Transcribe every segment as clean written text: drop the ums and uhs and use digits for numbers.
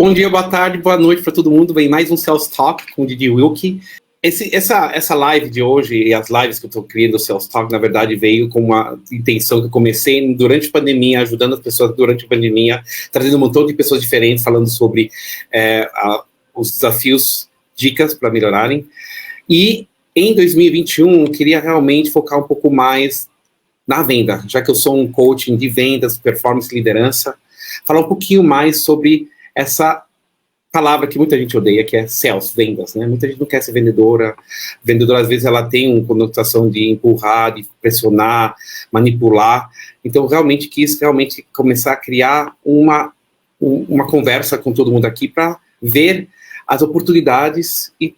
Bom dia, boa tarde, boa noite para todo mundo. Vem mais um Sales Talk com o Didi Wilke. Essa live de hoje e as lives que eu estou criando, o Sales Talk, na verdade, veio com uma intenção que eu comecei durante a pandemia, ajudando as pessoas durante a pandemia, trazendo um montão de pessoas diferentes, falando sobre os desafios, dicas para melhorarem. E em 2021, eu queria realmente focar um pouco mais na venda, já que eu sou um coaching de vendas, performance e liderança, falar um pouquinho mais sobre essa palavra que muita gente odeia, que é sales, vendas, né? Muita gente não quer ser vendedora. Vendedora, às vezes, ela tem uma conotação de empurrar, de pressionar, manipular. Então, realmente quis começar a criar uma conversa com todo mundo aqui para ver as oportunidades e,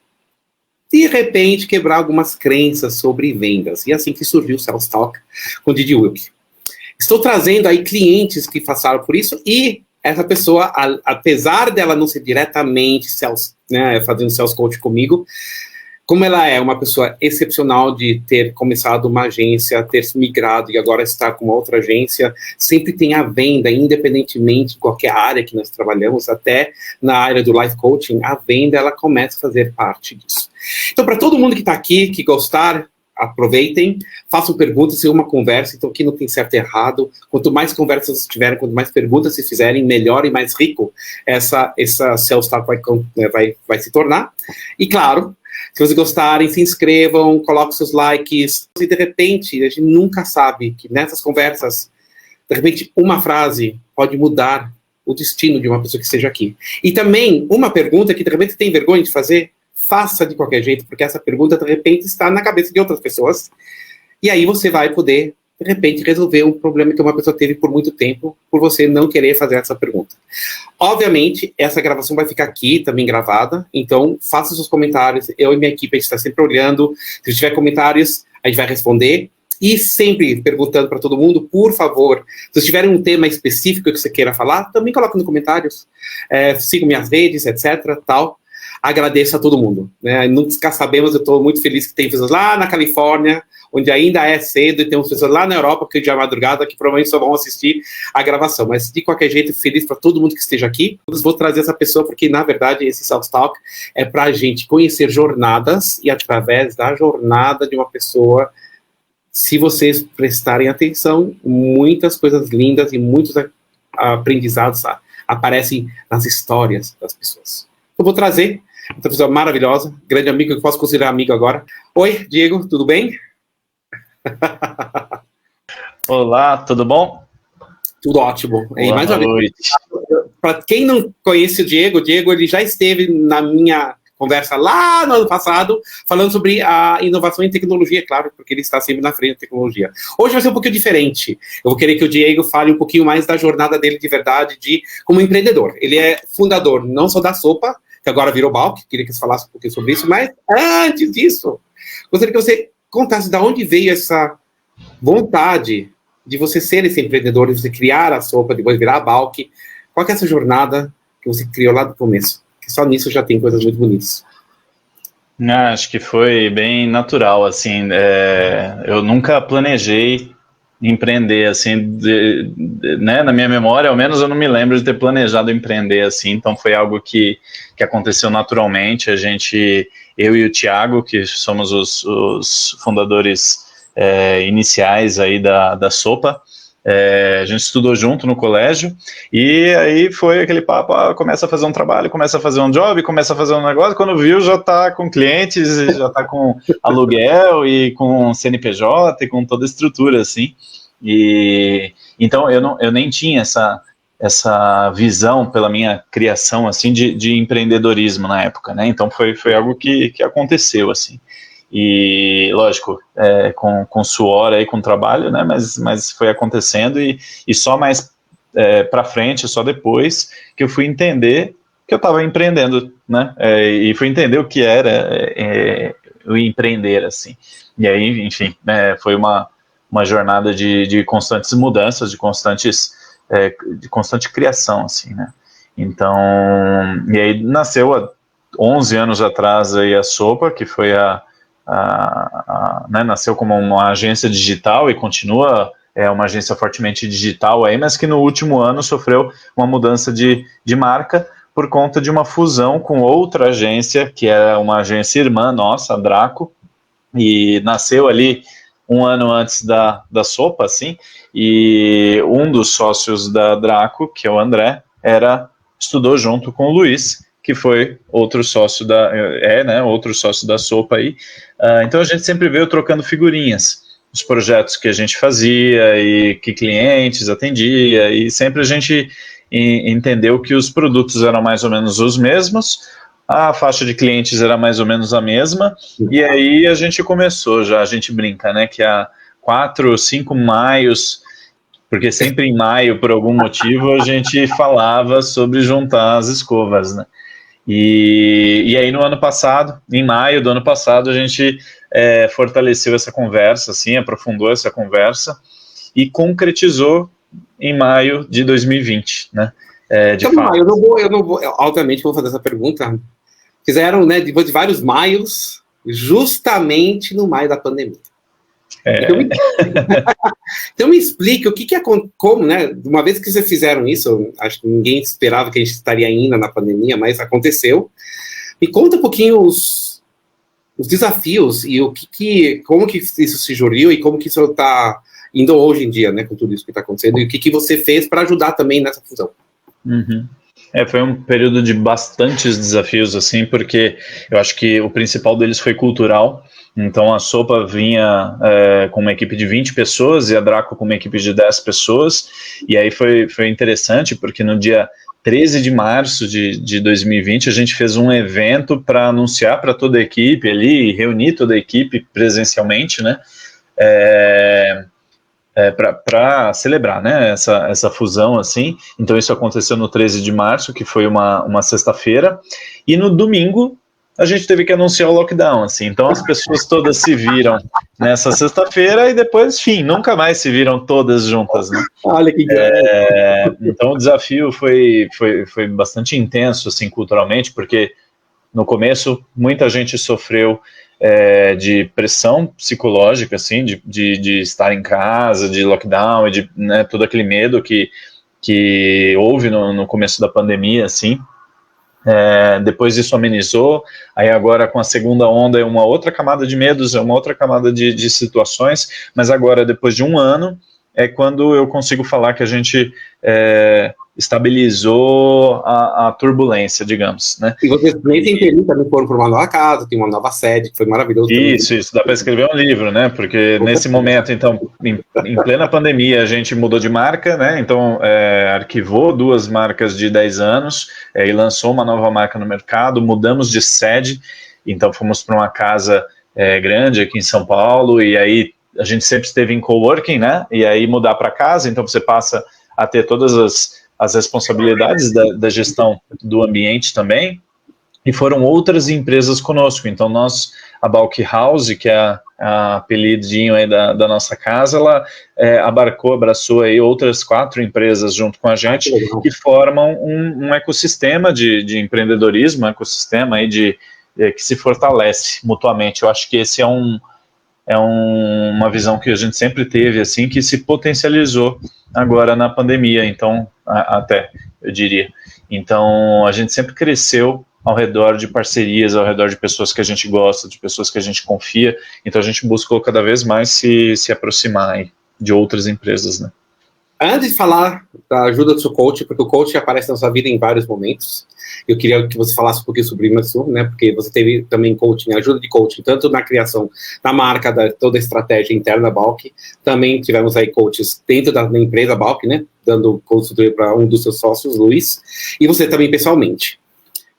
de repente, quebrar algumas crenças sobre vendas. E é assim que surgiu o Sales Talk com o Didi Wilke. Estou trazendo aí clientes que passaram por isso e essa pessoa, apesar dela não ser diretamente sales, né, fazendo sales coach comigo, como ela é uma pessoa excepcional de ter começado uma agência, ter migrado e agora está com uma outra agência, sempre tem a venda, independentemente de qualquer área que nós trabalhamos, até na área do life coaching, a venda ela começa a fazer parte disso. Então, para todo mundo que está aqui, que gostar, aproveitem, façam perguntas, se uma conversa, então aqui não tem certo e errado, quanto mais conversas tiverem, quanto mais perguntas se fizerem, melhor e mais rico essa Sales Talk vai se tornar. E claro, se vocês gostarem, se inscrevam, coloquem seus likes, e de repente, a gente nunca sabe que nessas conversas, de repente uma frase pode mudar o destino de uma pessoa que esteja aqui. E também, uma pergunta que de repente tem vergonha de fazer, faça de qualquer jeito, porque essa pergunta, de repente, está na cabeça de outras pessoas, e aí você vai poder, de repente, resolver um problema que uma pessoa teve por muito tempo, por você não querer fazer essa pergunta. Obviamente, essa gravação vai ficar aqui, também gravada, então, faça seus comentários, eu e minha equipe, a gente está sempre olhando, se tiver comentários, a gente vai responder, e sempre perguntando para todo mundo, por favor, se vocês tiverem um tema específico que você queira falar, também coloque nos comentários, sigam minhas redes, etc., tal. Agradeço a todo mundo, né? Nunca sabemos, eu estou muito feliz que tem pessoas lá na Califórnia, onde ainda é cedo, e temos pessoas lá na Europa, que já é madrugada, que provavelmente só vão assistir a gravação, mas de qualquer jeito, feliz para todo mundo que esteja aqui. Eu vou trazer essa pessoa, porque na verdade esse Sales Talk é para a gente conhecer jornadas, e através da jornada de uma pessoa, se vocês prestarem atenção, muitas coisas lindas e muitos aprendizados aparecem nas histórias das pessoas. Eu vou trazer uma pessoa maravilhosa, grande amigo, que eu posso considerar amigo agora. Oi, Diego, tudo bem? Olá, tudo bom? Tudo ótimo. Boa mais uma vez, para quem não conhece o Diego ele já esteve na minha conversa lá no ano passado, falando sobre a inovação em tecnologia, claro, porque ele está sempre na frente da tecnologia. Hoje vai ser um pouquinho diferente. Eu vou querer que o Diego fale um pouquinho mais da jornada dele de verdade, como empreendedor. Ele é fundador não só da Sopa, que agora virou Balk, queria que você falasse um pouquinho sobre isso, mas antes disso, gostaria que você contasse de onde veio essa vontade de você ser esse empreendedor, de você criar a Sopa, depois virar a Balk. Qual que é essa jornada que você criou lá do começo? Que só nisso já tem coisas muito bonitas. Acho que foi bem natural, assim, eu nunca planejei empreender, assim, né, na minha memória, ao menos eu não me lembro de ter planejado empreender, assim, então foi algo que aconteceu naturalmente. Eu e o Thiago, que somos os fundadores iniciais aí da Sopa, a gente estudou junto no colégio, e aí foi aquele papo, começa a fazer um trabalho, começa a fazer um job, começa a fazer um negócio, quando viu já está com clientes, já está com aluguel e com CNPJ e com toda a estrutura, assim, e então eu nem tinha essa visão pela minha criação, assim, de empreendedorismo na época, né, então foi algo que aconteceu, assim. E, lógico, com suor aí, com trabalho, né, mas foi acontecendo, e só mais para frente, só depois, que eu fui entender que eu estava empreendendo, né, e fui entender o que era o empreender, assim. E aí, enfim, foi uma jornada de constantes mudanças, de constante criação, assim, né. Então, e aí nasceu há 11 anos atrás aí a Sopa, que foi né, nasceu como uma agência digital e continua uma agência fortemente digital aí, mas que no último ano sofreu uma mudança de marca, por conta de uma fusão com outra agência, que era uma agência irmã nossa, a Draco, e nasceu ali um ano antes da Sopa, assim, e um dos sócios da Draco, que é o André, estudou junto com o Luiz, que foi outro sócio outro sócio da Sopa aí. Então a gente sempre veio trocando figurinhas, os projetos que a gente fazia e que clientes atendia, e sempre a gente entendeu que os produtos eram mais ou menos os mesmos, a faixa de clientes era mais ou menos a mesma, e aí a gente começou a gente brinca, né, que há 4 ou 5 maios, porque sempre em maio, por algum motivo, a gente falava sobre juntar as escovas, né, e aí no ano passado, em maio do ano passado, a gente fortaleceu essa conversa, assim, aprofundou essa conversa, e concretizou em maio de 2020, né? De então, fato. eu não vou, obviamente, vou fazer essa pergunta. Fizeram, né, depois de vários maios, justamente no maio da pandemia. Então me explica o que é, como, né, uma vez que vocês fizeram isso, acho que ninguém esperava que a gente estaria ainda na pandemia, mas aconteceu. Me conta um pouquinho os desafios e como que isso se juriu e como que isso está indo hoje em dia, né, com tudo isso que está acontecendo, e o que você fez para ajudar também nessa fusão. Uhum. Foi um período de bastantes desafios, assim, porque eu acho que o principal deles foi cultural. Então a Sopa vinha com uma equipe de 20 pessoas e a Draco com uma equipe de 10 pessoas, e aí foi interessante, porque no dia 13 de março de 2020 a gente fez um evento para anunciar para toda a equipe ali, reunir toda a equipe presencialmente, né, para celebrar, né, essa fusão, assim. Então isso aconteceu no 13 de março, que foi uma sexta-feira, e no domingo a gente teve que anunciar o lockdown, assim. Então as pessoas todas se viram nessa sexta-feira e depois, enfim, nunca mais se viram todas juntas, né? Olha que então o desafio foi bastante intenso, assim, culturalmente, porque no começo muita gente sofreu de pressão psicológica, assim, de estar em casa, de lockdown, e de, né, todo aquele medo que houve no começo da pandemia, assim. Depois isso amenizou, aí agora com a segunda onda é uma outra camada de medos, é uma outra camada de situações, mas agora, depois de um ano, é quando eu consigo falar que a gente estabilizou a turbulência, digamos, né? E vocês nesse interim também foram para uma nova casa, tem uma nova sede, que foi maravilhoso. Isso, dá para escrever um livro, né? Porque nesse momento, então, em plena pandemia, a gente mudou de marca, né? Então, arquivou 2 marcas de 10 anos e lançou uma nova marca no mercado, mudamos de sede, então fomos para uma casa grande aqui em São Paulo, e aí a gente sempre esteve em coworking, né? E aí mudar para casa, então você passa a ter todas as responsabilidades da gestão do ambiente também, e foram outras empresas conosco. Então a Balk House, que é a apelidinho aí da nossa casa, ela abraçou aí outras 4 empresas junto com a gente, que formam um ecossistema de empreendedorismo, um ecossistema aí que se fortalece mutuamente. Eu acho que esse é uma visão que a gente sempre teve, assim, que se potencializou agora na pandemia, então, até, eu diria. Então, a gente sempre cresceu ao redor de parcerias, ao redor de pessoas que a gente gosta, de pessoas que a gente confia, então a gente buscou cada vez mais se aproximar aí de outras empresas, né? Antes de falar da ajuda do seu coach, porque o coach aparece na sua vida em vários momentos, eu queria que você falasse um pouquinho sobre isso, né, porque você teve também coaching, ajuda de coaching, tanto na criação da marca, toda a estratégia interna da Balk, também tivemos aí coaches dentro da empresa Balk, né, dando consultoria para um dos seus sócios, Luiz, e você também pessoalmente.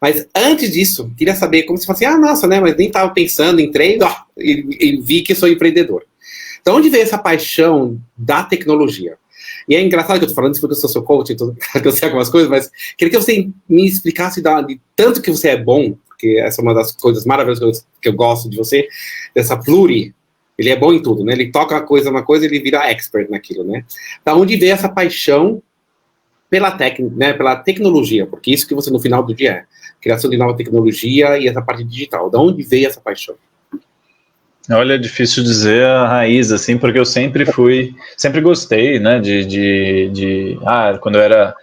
Mas antes disso, queria saber como você fala assim, nossa, né, mas nem estava pensando, entrei e vi que sou empreendedor. Então, onde veio essa paixão da tecnologia? E é engraçado que eu tô falando isso porque eu sou seu coach, então, que eu sei algumas coisas, mas queria que você me explicasse de tanto que você é bom, porque essa é uma das coisas maravilhosas que eu gosto de você, dessa pluri, ele é bom em tudo, né? Ele toca uma coisa, ele vira expert naquilo, né? Da onde veio essa paixão pela tecnologia, porque isso que você no final do dia é, criação de nova tecnologia e essa parte digital. Da onde veio essa paixão? Olha, é difícil dizer a raiz, assim, porque eu sempre gostei, né, quando eu era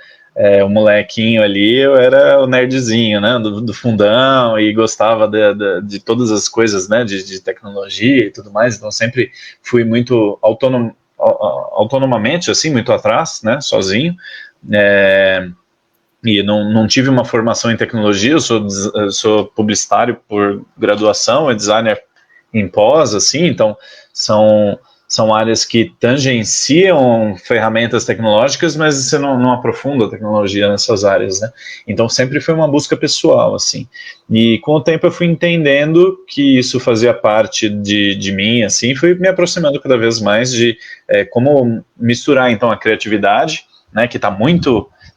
o molequinho ali, eu era o nerdzinho, né, do fundão, e gostava de todas as coisas, né, de tecnologia e tudo mais, então sempre fui muito autonomamente, assim, muito atrás, né, sozinho, e não tive uma formação em tecnologia, eu sou publicitário por graduação, designer em pós, assim, então são áreas que tangenciam ferramentas tecnológicas, mas você não aprofunda a tecnologia nessas áreas, né? Então sempre foi uma busca pessoal, assim. E com o tempo eu fui entendendo que isso fazia parte de mim, assim, fui me aproximando cada vez mais de como misturar, então, a criatividade, né, que tem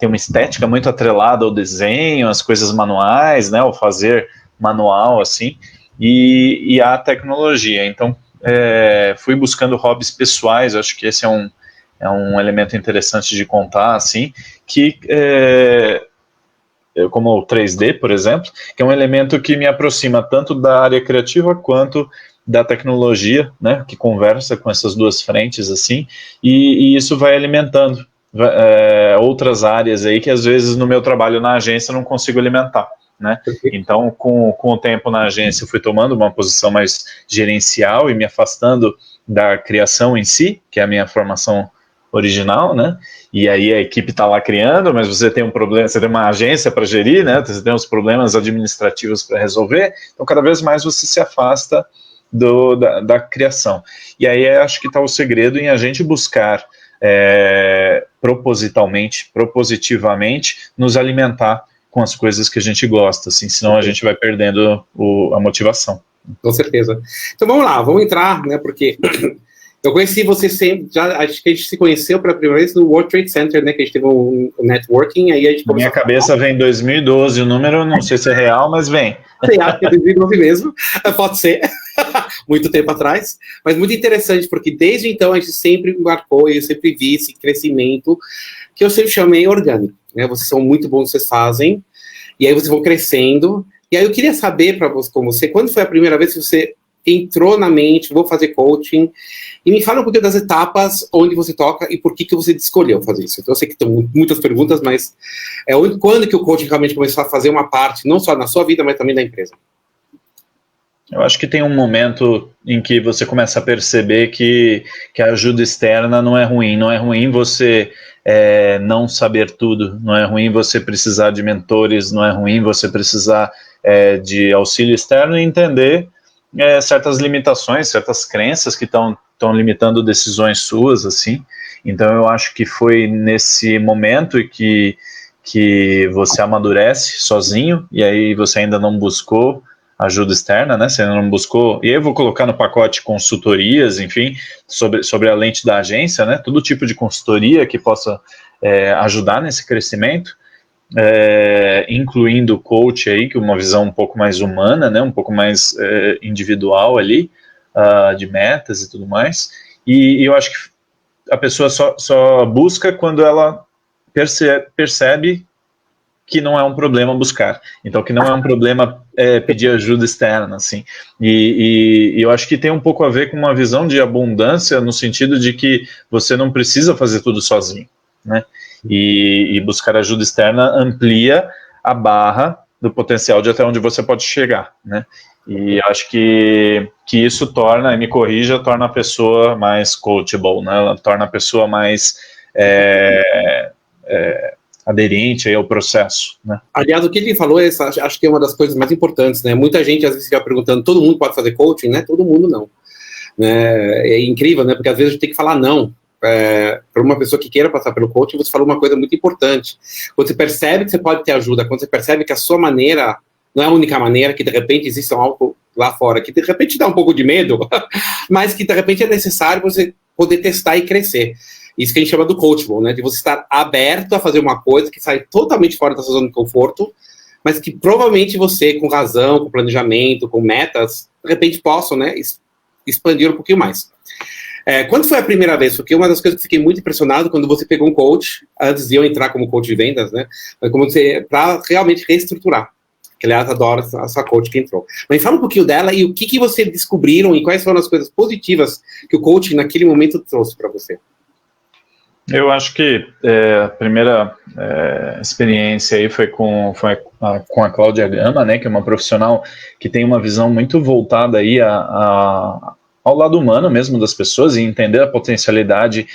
uma estética muito atrelada ao desenho, às coisas manuais, né, ao fazer manual, assim, e a tecnologia. Então, fui buscando hobbies pessoais, acho que esse é um elemento interessante de contar, assim, que como o 3D, por exemplo, que é um elemento que me aproxima tanto da área criativa quanto da tecnologia, né, que conversa com essas duas frentes, assim, e isso vai alimentando outras áreas aí que às vezes no meu trabalho na agência eu não consigo alimentar. Né? Então, com o tempo na agência, eu fui tomando uma posição mais gerencial e me afastando da criação em si, que é a minha formação original, né? E aí a equipe está lá criando, mas você tem um problema, você tem uma agência para gerir, né? Você tem os problemas administrativos para resolver, então cada vez mais você se afasta da criação. E aí acho que está o segredo em a gente buscar propositivamente, nos alimentar com as coisas que a gente gosta, assim, senão a gente vai perdendo a motivação. Com certeza. Então vamos lá, vamos entrar, né, porque eu conheci você sempre, acho que a gente se conheceu pela primeira vez no World Trade Center, né, que a gente teve um networking, aí a gente começou. Minha cabeça vem 2012, o número não sei se é real, mas vem. Acho que é 2012 mesmo, pode ser, muito tempo atrás, mas muito interessante, porque desde então a gente sempre marcou, e eu sempre vi esse crescimento, que eu sempre chamei orgânico, né, vocês são muito bons, vocês fazem, e aí vocês vão crescendo, e aí eu queria saber com você, quando foi a primeira vez que você entrou na mente, vou fazer coaching, e me fala um pouquinho das etapas onde você toca e por que você escolheu fazer isso. Então eu sei que tem muitas perguntas, mas quando que o coaching realmente começou a fazer uma parte, não só na sua vida, mas também da empresa? Eu acho que tem um momento em que você começa a perceber que a ajuda externa não é ruim você não saber tudo, não é ruim você precisar de mentores, não é ruim você precisar de auxílio externo e entender certas limitações, certas crenças que estão limitando decisões suas, assim. Então eu acho que foi nesse momento que você amadurece sozinho, e aí você ainda não buscou ajuda externa, né? Você ainda não buscou, e aí eu vou colocar no pacote consultorias, enfim, sobre a lente da agência, né? Todo tipo de consultoria que possa ajudar nesse crescimento, incluindo o coach aí, que é uma visão um pouco mais humana, né? Um pouco mais individual ali, de metas e tudo mais, e eu acho que a pessoa só busca quando ela percebe que não é um problema buscar, então que não é um problema pedir ajuda externa, assim, e eu acho que tem um pouco a ver com uma visão de abundância, no sentido de que você não precisa fazer tudo sozinho, né, e buscar ajuda externa amplia a barra do potencial de até onde você pode chegar, né, e acho que isso torna, me corrija, torna a pessoa mais coachable, né, ela torna a pessoa mais aderente ao processo, né? Aliás, o que ele falou, acho que é uma das coisas mais importantes, né? Muita gente às vezes fica perguntando, todo mundo pode fazer coaching, né? Todo mundo não. Né? É incrível, né? Porque às vezes a gente tem que falar não. Para uma pessoa que queira passar pelo coaching, você falou uma coisa muito importante. Quando você percebe que você pode ter ajuda, quando você percebe que a sua maneira não é a única maneira, que de repente existe algo lá fora, que de repente dá um pouco de medo, mas que de repente é necessário você poder testar e crescer. Isso que a gente chama do coachable, né? De você estar aberto a fazer uma coisa que sai totalmente fora da sua zona de conforto, mas que provavelmente você, com razão, com planejamento, com metas, de repente possam, né, expandir um pouquinho mais. Quando foi a primeira vez? Porque uma das coisas que eu fiquei muito impressionado quando você pegou um coach, antes de eu entrar como coach de vendas, né? Para realmente reestruturar. Que, aliás, adoro essa coach que entrou. Mas fala um pouquinho dela e o que vocês descobriram e quais foram as coisas positivas que o coaching naquele momento trouxe para você. Eu acho que a primeira experiência aí foi com a Cláudia Gama, né, que é uma profissional que tem uma visão muito voltada aí ao lado humano mesmo das pessoas e entender a potencialidade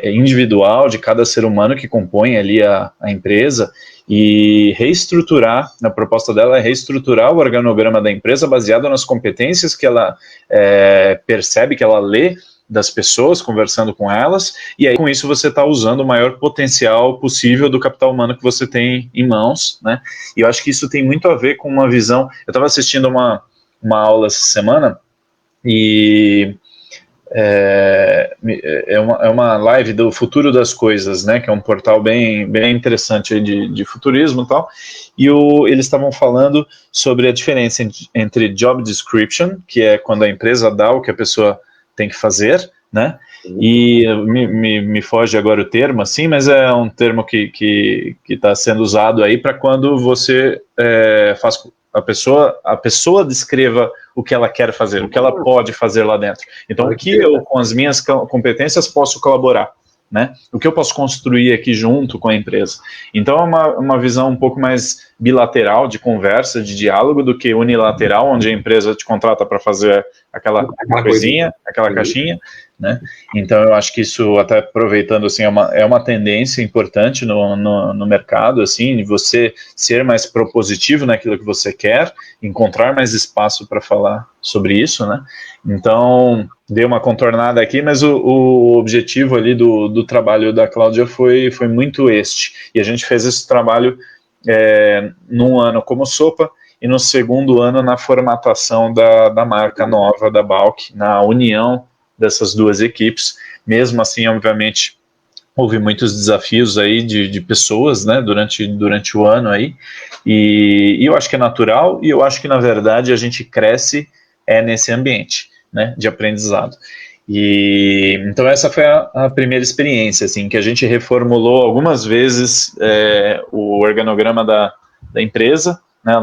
individual de cada ser humano que compõe ali a empresa e reestruturar, a proposta dela é reestruturar o organograma da empresa baseado nas competências que ela percebe, que ela lê das pessoas, conversando com elas, e aí com isso você está usando o maior potencial possível do capital humano que você tem em mãos, né? E eu acho que isso tem muito a ver com uma visão. Eu estava assistindo uma aula essa semana e é uma live do Futuro das Coisas, né? Que é um portal bem interessante de futurismo e tal. E eles estavam falando sobre a diferença entre job description, que é quando a empresa dá o que a pessoa tem que fazer, né? E me foge agora o termo, assim, mas é um termo que está sendo usado aí para quando você faz a pessoa descreva o que ela quer fazer, o que ela pode fazer lá dentro. Então, o que eu, com as minhas competências, posso colaborar, né? O que eu posso construir aqui junto com a empresa. Então, é uma visão um pouco mais bilateral, de conversa, de diálogo, do que unilateral, onde a empresa te contrata para fazer aquela coisinha, aquela caixinha, né? Então, eu acho que isso, até aproveitando, assim, é uma tendência importante no mercado, assim, de você ser mais propositivo naquilo que você quer, encontrar mais espaço para falar sobre isso, né? Então, dei uma contornada aqui, mas o objetivo ali do trabalho da Cláudia foi muito este. E a gente fez esse trabalho num ano como sopa e no segundo ano na formatação da marca nova da Balk, na união dessas duas equipes. Mesmo assim, obviamente, houve muitos desafios aí de pessoas, né, durante o ano aí, e eu acho que é natural, e eu acho que, na verdade, a gente cresce nesse ambiente, né, de aprendizado. E então essa foi a primeira experiência, assim, que a gente reformulou algumas vezes o organograma da empresa, né,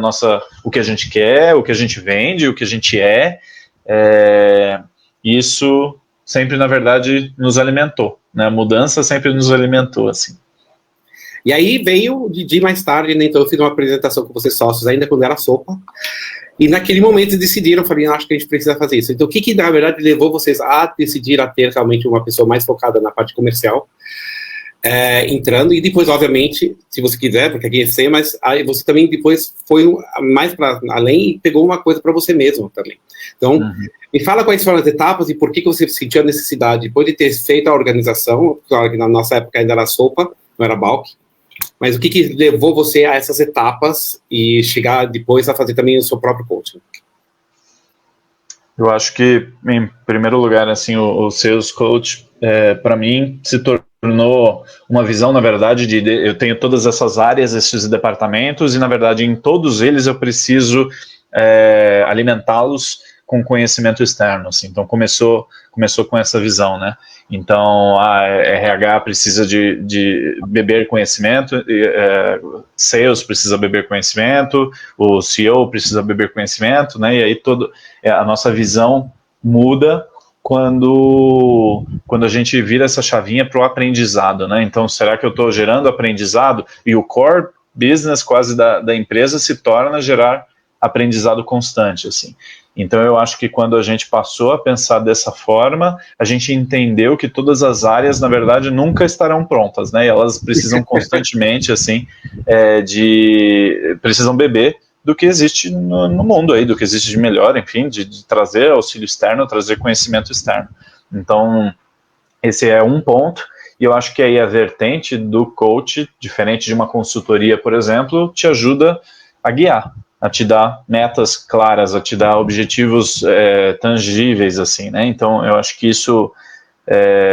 o que a gente quer, o que a gente vende, o que a gente isso sempre, na verdade, nos alimentou, né, a mudança sempre nos alimentou, assim. E aí veio o Didi mais tarde, né, então eu fiz uma apresentação com vocês sócios, ainda quando era sopa, e naquele momento decidiram, falei, acho que a gente precisa fazer isso. Então, o que na verdade levou vocês a decidir a ter realmente uma pessoa mais focada na parte comercial, entrando, e depois, obviamente, se você quiser, porque aqui é ser, mas aí você também depois foi mais para além e pegou uma coisa para você mesmo também. Então, me fala quais foram as etapas e por que você sentiu a necessidade, depois de ter feito a organização, claro que na nossa época ainda era sopa, não era Balk, mas o que levou você a essas etapas e chegar depois a fazer também o seu próprio coaching? Eu acho que, em primeiro lugar, assim, o Sales Coach, para mim, se tornou uma visão, na verdade, eu tenho todas essas áreas, esses departamentos, e, na verdade, em todos eles eu preciso alimentá-los com conhecimento externo, assim. Então, começou com essa visão, né? Então, a RH precisa de beber conhecimento, Sales precisa beber conhecimento, o CEO precisa beber conhecimento, né? E aí a nossa visão muda quando a gente vira essa chavinha para o aprendizado, né? Então, será que eu estou gerando aprendizado? E o core business quase da empresa se torna gerar aprendizado constante, assim. Então, eu acho que quando a gente passou a pensar dessa forma, a gente entendeu que todas as áreas, na verdade, nunca estarão prontas, né? E elas precisam constantemente, assim, precisam beber do que existe no mundo aí, do que existe de melhor, enfim, de trazer auxílio externo, trazer conhecimento externo. Então, esse é um ponto, e eu acho que aí a vertente do coach, diferente de uma consultoria, por exemplo, te ajuda a guiar, a te dar metas claras, a te dar objetivos tangíveis, assim, né? Então, eu acho que isso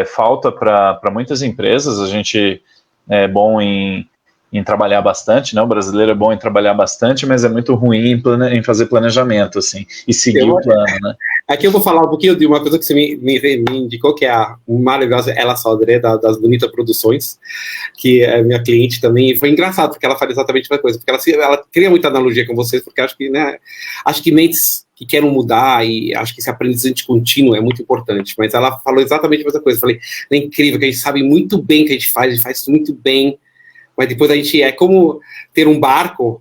falta para muitas empresas. A gente é bom em em trabalhar bastante, né? O brasileiro é bom em trabalhar bastante, mas é muito ruim em fazer planejamento, assim, e seguir o plano, né? Aqui eu vou falar um pouquinho de uma coisa que você me indicou, que é a maravilhosa Ela Sodré, das Bonitas Produções, que é minha cliente também, e foi engraçado, porque ela fala exatamente a mesma coisa, porque ela cria muita analogia com vocês, porque acho que, né, acho que mentes que querem mudar, e acho que esse aprendizagem contínuo é muito importante, mas ela falou exatamente a mesma coisa. Eu falei, é incrível, que a gente sabe muito bem o que a gente faz muito bem, mas depois a gente, é como ter um barco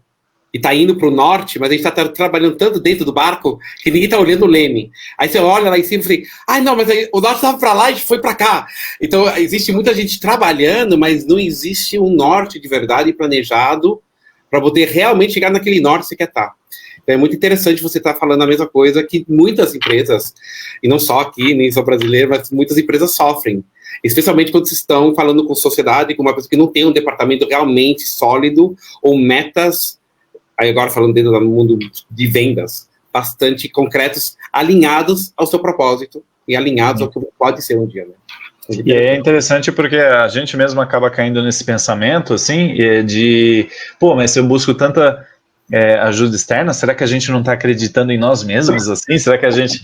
e tá indo para o norte, mas a gente tá trabalhando tanto dentro do barco que ninguém tá olhando o leme. Aí você olha lá em cima e fala, ai não, mas aí, o norte estava para lá e a gente foi para cá. Então existe muita gente trabalhando, mas não existe um norte de verdade planejado para poder realmente chegar naquele norte que você quer estar. Então é muito interessante você estar falando a mesma coisa que muitas empresas, e não só aqui, nem só brasileiras, mas muitas empresas sofrem. Especialmente quando vocês estão falando com sociedade, com uma pessoa que não tem um departamento realmente sólido ou metas, aí agora falando dentro do mundo de vendas, bastante concretos, alinhados ao seu propósito e alinhados ao que pode ser um dia, né? E é interessante porque a gente mesmo acaba caindo nesse pensamento, assim, de, pô, mas se eu busco tanta ajuda externa, será que a gente não está acreditando em nós mesmos, assim? Será que a gente...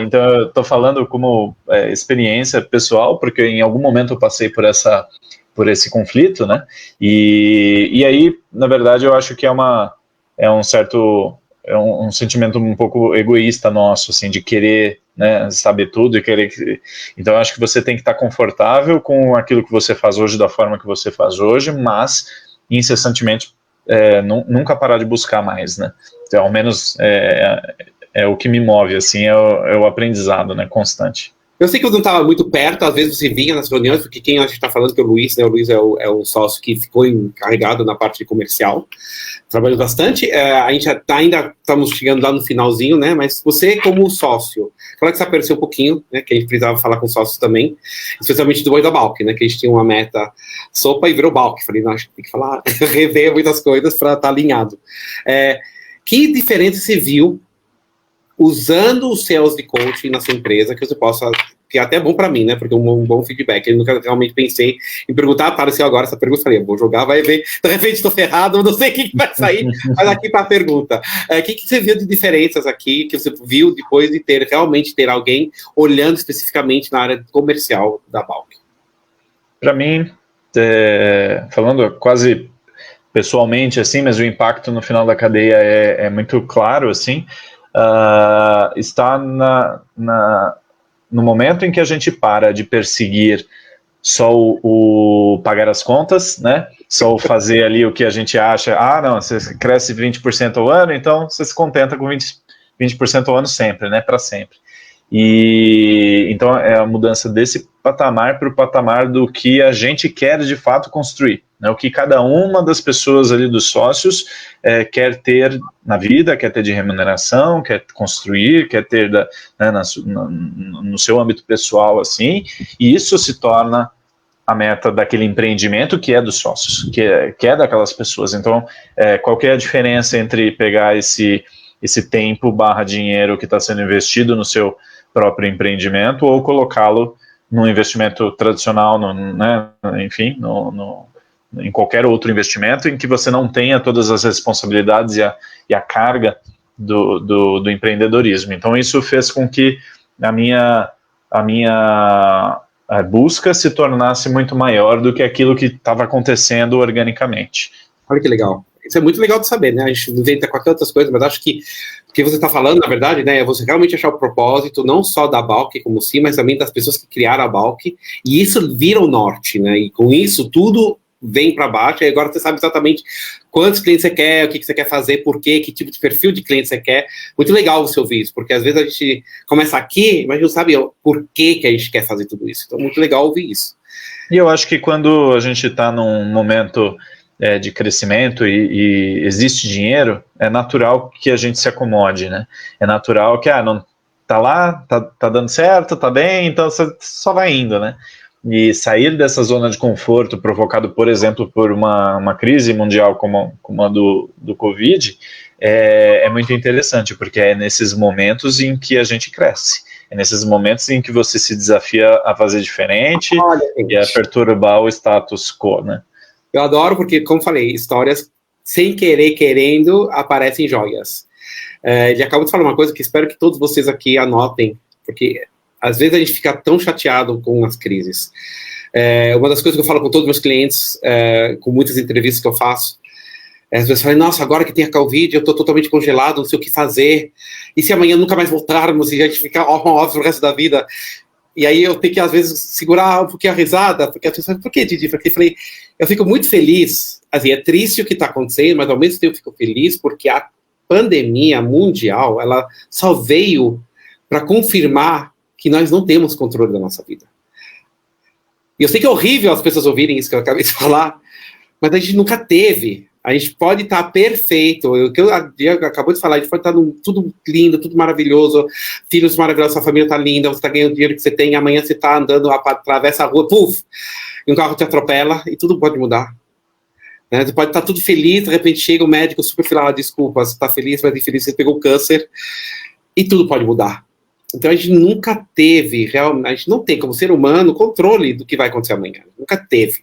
então, eu estou falando como experiência pessoal, porque em algum momento eu passei por esse conflito, né? E aí, na verdade, eu acho que é um sentimento um pouco egoísta nosso, assim, de querer, né, saber tudo e querer... Então, eu acho que você tem que estar confortável com aquilo que você faz hoje, da forma que você faz hoje, mas, incessantemente, nunca parar de buscar mais, né? Então, ao menos, é o que me move, assim, é o aprendizado, né, constante. Eu sei que eu não estava muito perto, às vezes você vinha nas reuniões, porque quem a gente está falando que é o Luiz, né? O Luiz é o sócio que ficou encarregado na parte de comercial, trabalhou bastante. A gente ainda estamos chegando lá no finalzinho, né? Mas você, como sócio, claro que você apareceu um pouquinho, né? Que a gente precisava falar com sócios também, especialmente do Boi da Balk, né? Que a gente tinha uma meta sopa e virou Balk. Falei, não, acho que tem que falar, rever muitas coisas para estar alinhado. Que diferença você viu usando os sales de coaching na sua empresa, que você possa, que é até bom para mim, né, porque é um bom feedback. Eu nunca realmente pensei em perguntar, apareceu agora essa pergunta, falei, vou jogar, vai ver, de repente estou ferrado, não sei o que vai sair, mas aqui para a pergunta. O que você viu de diferenças aqui, que você viu depois de realmente ter alguém olhando especificamente na área comercial da Balk? Para mim, falando quase pessoalmente, assim, mas o impacto no final da cadeia é muito claro, assim, está no momento em que a gente para de perseguir só o pagar as contas, né? Só o fazer ali o que a gente acha, não, você cresce 20% ao ano, então você se contenta com 20% ao ano sempre, né? Para sempre. E então é a mudança desse patamar para o patamar do que a gente quer de fato construir, né? O que cada uma das pessoas ali dos sócios quer ter na vida, quer ter de remuneração, quer construir, quer ter no seu âmbito pessoal, assim, e isso se torna a meta daquele empreendimento que é dos sócios, que é daquelas pessoas. Então, qual que é a diferença entre pegar esse tempo / dinheiro que está sendo investido no seu próprio empreendimento ou colocá-lo num investimento tradicional, né, enfim, em qualquer outro investimento em que você não tenha todas as responsabilidades e a carga do empreendedorismo. Então, isso fez com que a minha busca se tornasse muito maior do que aquilo que estava acontecendo organicamente. Olha que legal. Isso é muito legal de saber, né? A gente inventa qualquer outras coisas, mas acho que o que você está falando, na verdade, né, é você realmente achar o propósito, não só da Balk como sim, mas também das pessoas que criaram a Balk, e isso vira o norte, né? E com isso, tudo vem para baixo, e agora você sabe exatamente quantos clientes você quer, o que você quer fazer, por quê, que tipo de perfil de cliente você quer. Muito legal você ouvir isso, porque às vezes a gente começa aqui, mas não sabe por que a gente quer fazer tudo isso. Então, muito legal ouvir isso. E eu acho que quando a gente está num momento de crescimento e existe dinheiro, é natural que a gente se acomode, né? É natural que, não tá lá, tá dando certo, tá bem, então você só vai indo, né? E sair dessa zona de conforto provocado, por exemplo, por uma crise mundial como a do Covid, é muito interessante, porque é nesses momentos em que a gente cresce. É nesses momentos em que você se desafia a fazer diferente e a perturbar o status quo, né? Eu adoro porque, como falei, histórias sem querer, querendo, aparecem joias. Ele acabou de falar uma coisa que espero que todos vocês aqui anotem, porque às vezes a gente fica tão chateado com as crises. Uma das coisas que eu falo com todos os meus clientes, com muitas entrevistas que eu faço, as pessoas falam, nossa, agora que tem a Covid, eu estou totalmente congelado, não sei o que fazer, e se amanhã nunca mais voltarmos, e a gente ficar off o resto da vida? E aí eu tenho que, às vezes, segurar um pouquinho a risada, porque as pessoas falam, por que, Didi? Porque eu falei, eu fico muito feliz, assim, é triste o que está acontecendo, mas ao mesmo tempo eu fico feliz porque a pandemia mundial, ela só veio para confirmar que nós não temos controle da nossa vida. E eu sei que é horrível as pessoas ouvirem isso que eu acabei de falar, mas a gente nunca teve. A gente pode estar perfeito, o que a Diego acabou de falar, a gente pode estar tudo lindo, tudo maravilhoso, filhos maravilhosos, sua família está linda, você está ganhando o dinheiro que você tem, amanhã você está andando, atravessa a rua, puf, e um carro te atropela, e tudo pode mudar. Né? Você pode estar tudo feliz, de repente chega o médico super feliz, desculpa, você está feliz, mas infeliz, você pegou câncer, e tudo pode mudar. Então a gente nunca teve, realmente, a gente não tem como ser humano controle do que vai acontecer amanhã, nunca teve.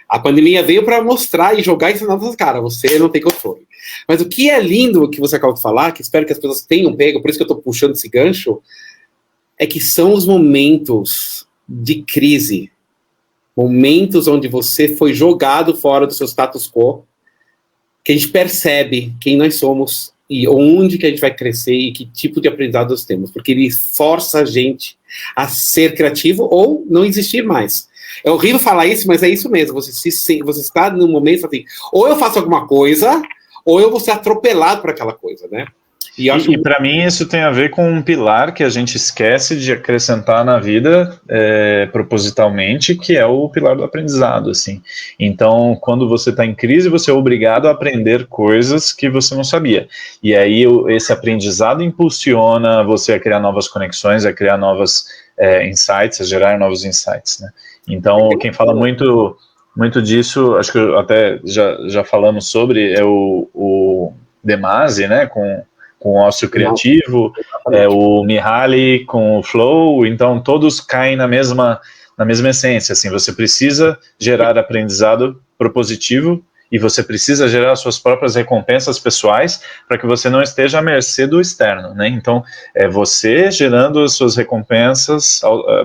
A pandemia veio para mostrar e jogar isso na nossa cara, você não tem controle. Mas o que é lindo que você acabou de falar, que espero que as pessoas tenham pego, por isso que eu estou puxando esse gancho, é que são os momentos de crise, momentos onde você foi jogado fora do seu status quo, que a gente percebe quem nós somos e onde que a gente vai crescer e que tipo de aprendizado nós temos, porque ele força a gente a ser criativo ou não existir mais. É horrível falar isso, mas é isso mesmo. Você está num momento assim, ou eu faço alguma coisa, ou eu vou ser atropelado por aquela coisa, né? E para mim isso tem a ver com um pilar que a gente esquece de acrescentar na vida propositalmente, que é o pilar do aprendizado, assim. Então, quando você está em crise, você é obrigado a aprender coisas que você não sabia. E aí esse aprendizado impulsiona você a criar novas conexões, a criar novos insights, a gerar novos insights, né? Então, quem fala muito disso, acho que até já falamos sobre, é o Demasi, né, com o ócio criativo, o Mihaly com o flow, então todos caem na mesma essência, assim, você precisa gerar aprendizado propositivo e você precisa gerar suas próprias recompensas pessoais para que você não esteja à mercê do externo, né? Então, é você gerando as suas recompensas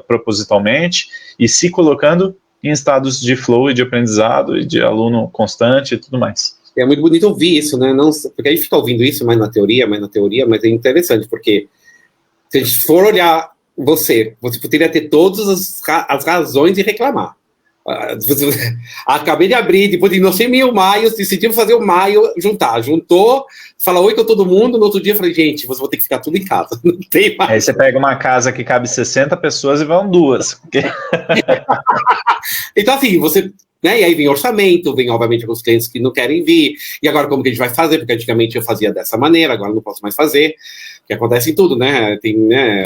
propositalmente e se colocando em estados de flow e de aprendizado e de aluno constante e tudo mais. É muito bonito ouvir isso, né? Não, porque a gente fica ouvindo isso mais na teoria, mas é interessante, porque se a gente for olhar você poderia ter todas as razões de reclamar. Acabei de abrir, depois de não sei 1000 maios, decidimos fazer o maio, juntou, fala oi com todo mundo, no outro dia eu falei, gente, você vai ter que ficar tudo em casa, não tem mais. Aí você pega uma casa que cabe 60 pessoas e vão 2. Então assim, você... Né? E aí vem orçamento, vem obviamente alguns clientes que não querem vir, e agora como que a gente vai fazer? Porque antigamente eu fazia dessa maneira, agora não posso mais fazer, que acontece em tudo, né?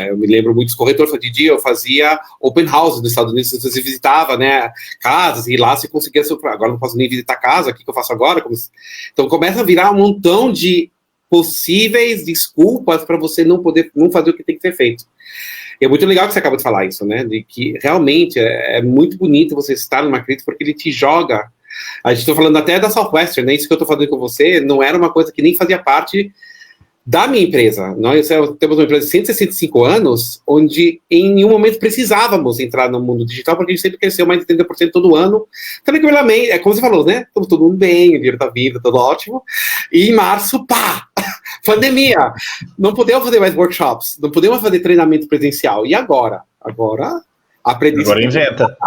Eu me lembro muitos corretores, Didi, eu fazia open house nos Estados Unidos, você visitava, né, casas, e lá você conseguia, agora não posso nem visitar casa, o que eu faço agora? Então começa a virar um montão de possíveis desculpas para você não fazer o que tem que ser feito. E é muito legal que você acaba de falar isso, né? De que realmente é muito bonito você estar numa crise porque ele te joga. A gente está falando até da Southwestern, né? Isso que eu estou falando com você não era uma coisa que nem fazia parte da minha empresa. Nós temos uma empresa de 165 anos, onde em nenhum momento precisávamos entrar no mundo digital, porque a gente sempre cresceu mais de 30% todo ano. Tranquilamente, é como você falou, né? Estamos todo mundo bem, o dinheiro está vindo, tudo ótimo. E em março, pá! Pandemia! Não podemos fazer mais workshops, não podemos fazer treinamento presencial. E agora? Agora inventa.